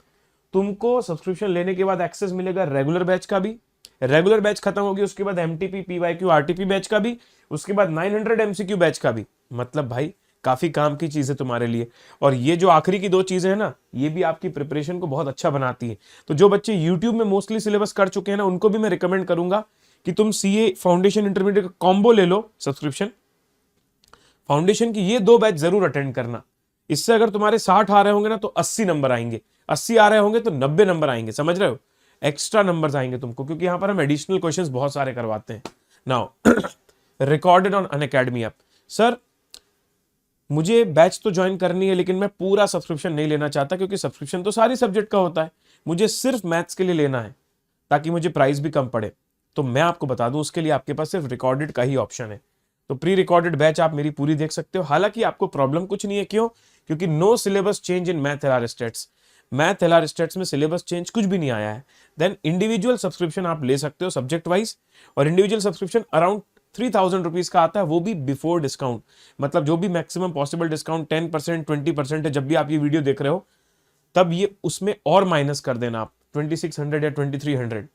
[SPEAKER 2] तुमको सब्सक्रिप्शन लेने के बाद एक्सेस मिलेगा रेगुलर बैच का भी। रेगुलर बैच खत्म होगी उसके बाद एमटीपी पीवाईक्यू आरटीपी बैच का भी, उसके बाद 900 एमसीक्यू बैच का भी। मतलब भाई काफी काम की चीज है तुम्हारे लिए। और ये जो आखिरी की दो चीजें हैं ना, ये भी आपकी प्रिपरेशन को बहुत अच्छा बनाती है। तो जो बच्चे यूट्यूब में मोस्टली सिलेबस कर चुके हैं ना, उनको भी मैं रिकमेंड करूंगा कि तुम सीए फाउंडेशन इंटरमीडिएट का कॉम्बो ले लो सब्सक्रिप्शन। फाउंडेशन की ये दो बैच जरूर अटेंड करना। इससे अगर तुम्हारे 60 आ रहे होंगे ना तो 80 नंबर आएंगे, 80 आ रहे होंगे तो 90 नंबर आएंगे। समझ रहे हो, एक्स्ट्रा नंबर्स आएंगे तुमको, क्योंकि यहां पर हम एडिशनल क्वेश्चंस बहुत सारे करवाते हैं। Now recorded on Unacademy app. Sir मुझे बैच तो ज्वाइन करनी है, लेकिन मैं पूरा सब्सक्रिप्शन नहीं लेना चाहता, क्योंकि सब्सक्रिप्शन तो सारी सब्जेक्ट का होता है, मुझे सिर्फ मैथ्स के लिए लेना है ताकि मुझे प्राइस भी कम पड़े। तो मैं आपको बता दूं, उसके लिए आपके पास सिर्फ रिकॉर्डेड का ही ऑप्शन है। तो प्री रिकॉर्डेड बैच आप मेरी पूरी देख सकते हो। हालांकि आपको प्रॉब्लम कुछ नहीं है, क्यों? क्योंकि no syllabus change in math LR stats. Math LR stats में सिलेबस चेंज कुछ भी नहीं आया है। देन इंडिविजुअल सब्सक्रिप्शन आप ले सकते हो सब्जेक्ट वाइज, और इंडिविजुअल सब्सक्रिप्शन अराउंड 3000 रुपीज का आता है, वो भी बिफोर डिस्काउंट। मतलब जो भी मैक्सिमम पॉसिबल डिस्काउंट 10% 20% है, जब भी आप ये वीडियो देख रहे हो तब ये उसमें और माइनस कर देना आप 2600 या 2300।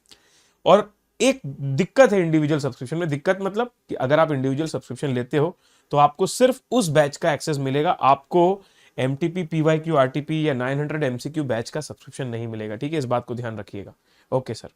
[SPEAKER 2] और एक दिक्कत है इंडिविजुअल सब्सक्रिप्शन में, दिक्कत मतलब कि अगर आप इंडिविजुअल सब्सक्रिप्शन लेते हो तो आपको सिर्फ उस बैच का एक्सेस मिलेगा, आपको एमटीपी पीवाईक्यू आरटीपी या 900 एमसीक्यू बैच का सब्सक्रिप्शन नहीं मिलेगा। ठीक है, इस बात को ध्यान रखिएगा। ओके सर,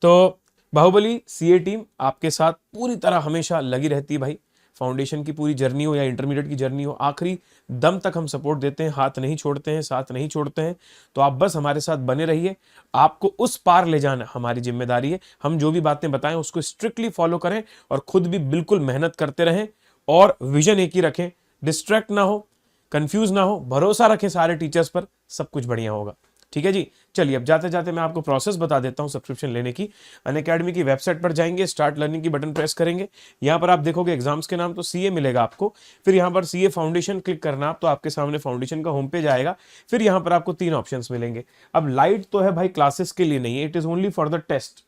[SPEAKER 2] तो बाहुबली सीए टीम आपके साथ पूरी तरह हमेशा लगी रहती है भाई। फाउंडेशन की पूरी जर्नी हो या इंटरमीडिएट की जर्नी हो, आखिरी दम तक हम सपोर्ट देते हैं, हाथ नहीं छोड़ते हैं, साथ नहीं छोड़ते हैं। तो आप बस हमारे साथ बने रहिए, आपको उस पार ले जाना हमारी जिम्मेदारी है। हम जो भी बातें बताएं उसको स्ट्रिक्टली फॉलो करें और खुद भी बिल्कुल मेहनत करते रहें, और विजन एक ही रखें, डिस्ट्रैक्ट ना हो, कंफ्यूज ना हो, भरोसा रखें सारे टीचर्स पर, सब कुछ बढ़िया होगा। ठीक है जी, चलिए अब जाते जाते मैं आपको प्रोसेस बता देता हूं सब्सक्रिप्शन लेने की। अनअकैडमी की वेबसाइट पर जाएंगे, स्टार्ट लर्निंग की बटन प्रेस करेंगे, यहां पर आप देखोगे एग्जाम्स के नाम, तो सीए मिलेगा आपको। फिर यहां पर सीए फाउंडेशन क्लिक करना आप, तो आपके सामने फाउंडेशन का होम पेज आएगा। फिर यहां पर आपको 3 ऑप्शंस मिलेंगे। अब लाइट तो है भाई, क्लासेस के लिए नहीं है, it is only for the test.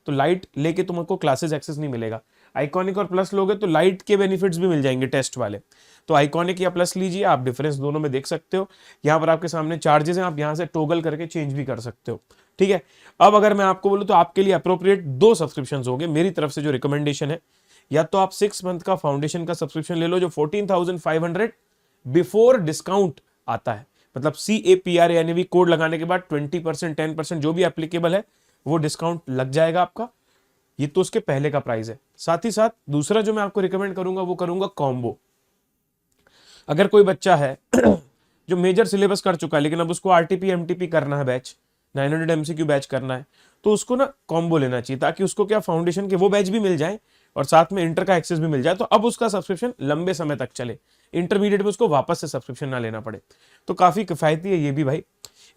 [SPEAKER 2] तो लाइट लेके तुमको क्लासेस एक्सेस नहीं मिलेगा। आइकॉनिक और प्लस लोगे तो लाइट के बेनिफिट्स भी मिल जाएंगे टेस्ट वाले। तो आइकॉनिक या प्लस लीजिए, आप डिफरेंस दोनों में देख सकते हो। यहाँ पर आपके सामने चार्जेस हैं, आप यहाँ से टोगल करके चेंज भी कर सकते हो। ठीक है, अब अगर मैं आपको बोलूं तो आपके लिए अप्रोप्रिएट 2 सब्सक्रिप्शन होंगे मेरी तरफ से। जो रिकमेंडेशन है, या तो आप 6 मंथ का फाउंडेशन का सब्सक्रिप्शन ले लो जो 14,500 बिफोर डिस्काउंट आता है। मतलब CAPR यानी भी कोड लगाने के बाद 20% 10% जो भी एप्लीकेबल है वो डिस्काउंट लग जाएगा आपका। ये तो उसके पहले का प्राइस है। साथ ही साथ दूसरा जो मैं आपको रिकमेंड करूंगा वो करूंगा कॉम्बो। अगर कोई बच्चा है जो मेजर सिलेबस कर चुका है, लेकिन अब उसको आरटीपी एमटीपी करना है बैच, 900 एमसीक्यू बैच करना है, तो उसको ना कॉम्बो लेना चाहिए, ताकि उसको क्या फाउंडेशन के वो बैच भी मिल जाए और साथ में इंटर का एक्सेस भी मिल जाए। तो अब उसका सब्सक्रिप्शन लंबे समय तक चले, इंटरमीडिएट में उसको वापस से सब्सक्रिप्शन ना लेना पड़े। तो काफी किफायती है ये भी भाई।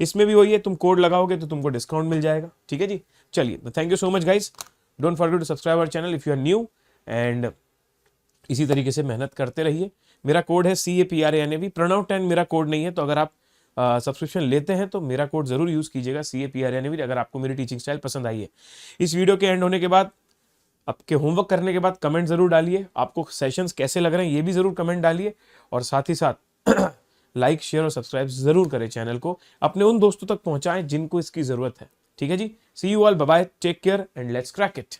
[SPEAKER 2] इसमें भी वही है, तुम कोड लगाओगे तो तुमको डिस्काउंट मिल जाएगा। ठीक है जी, चलिए, thank you so much guys. Don't forget to subscribe our channel if you are new, and इसी तरीके से मेहनत करते रहिए। मेरा कोड है CAPRANAV, प्रणव 10 मेरा कोड नहीं है। तो अगर आप सब्सक्रिप्शन लेते हैं तो मेरा कोड जरूर यूज कीजिएगा CAPRANAV, अगर आपको मेरी टीचिंग स्टाइल पसंद आई है। इस वीडियो के एंड होने के बाद, आपके होमवर्क करने के बाद कमेंट जरूर डालिए, आपको सेशंस कैसे लग रहे हैं ये भी जरूर कमेंट डालिए। और साथ ही साथ लाइक शेयर और सब्सक्राइब जरूर करें चैनल को, अपने उन दोस्तों तक पहुंचाएं जिनको इसकी जरूरत है। ठीक है जी, see you all, bye bye, take care and let's crack it.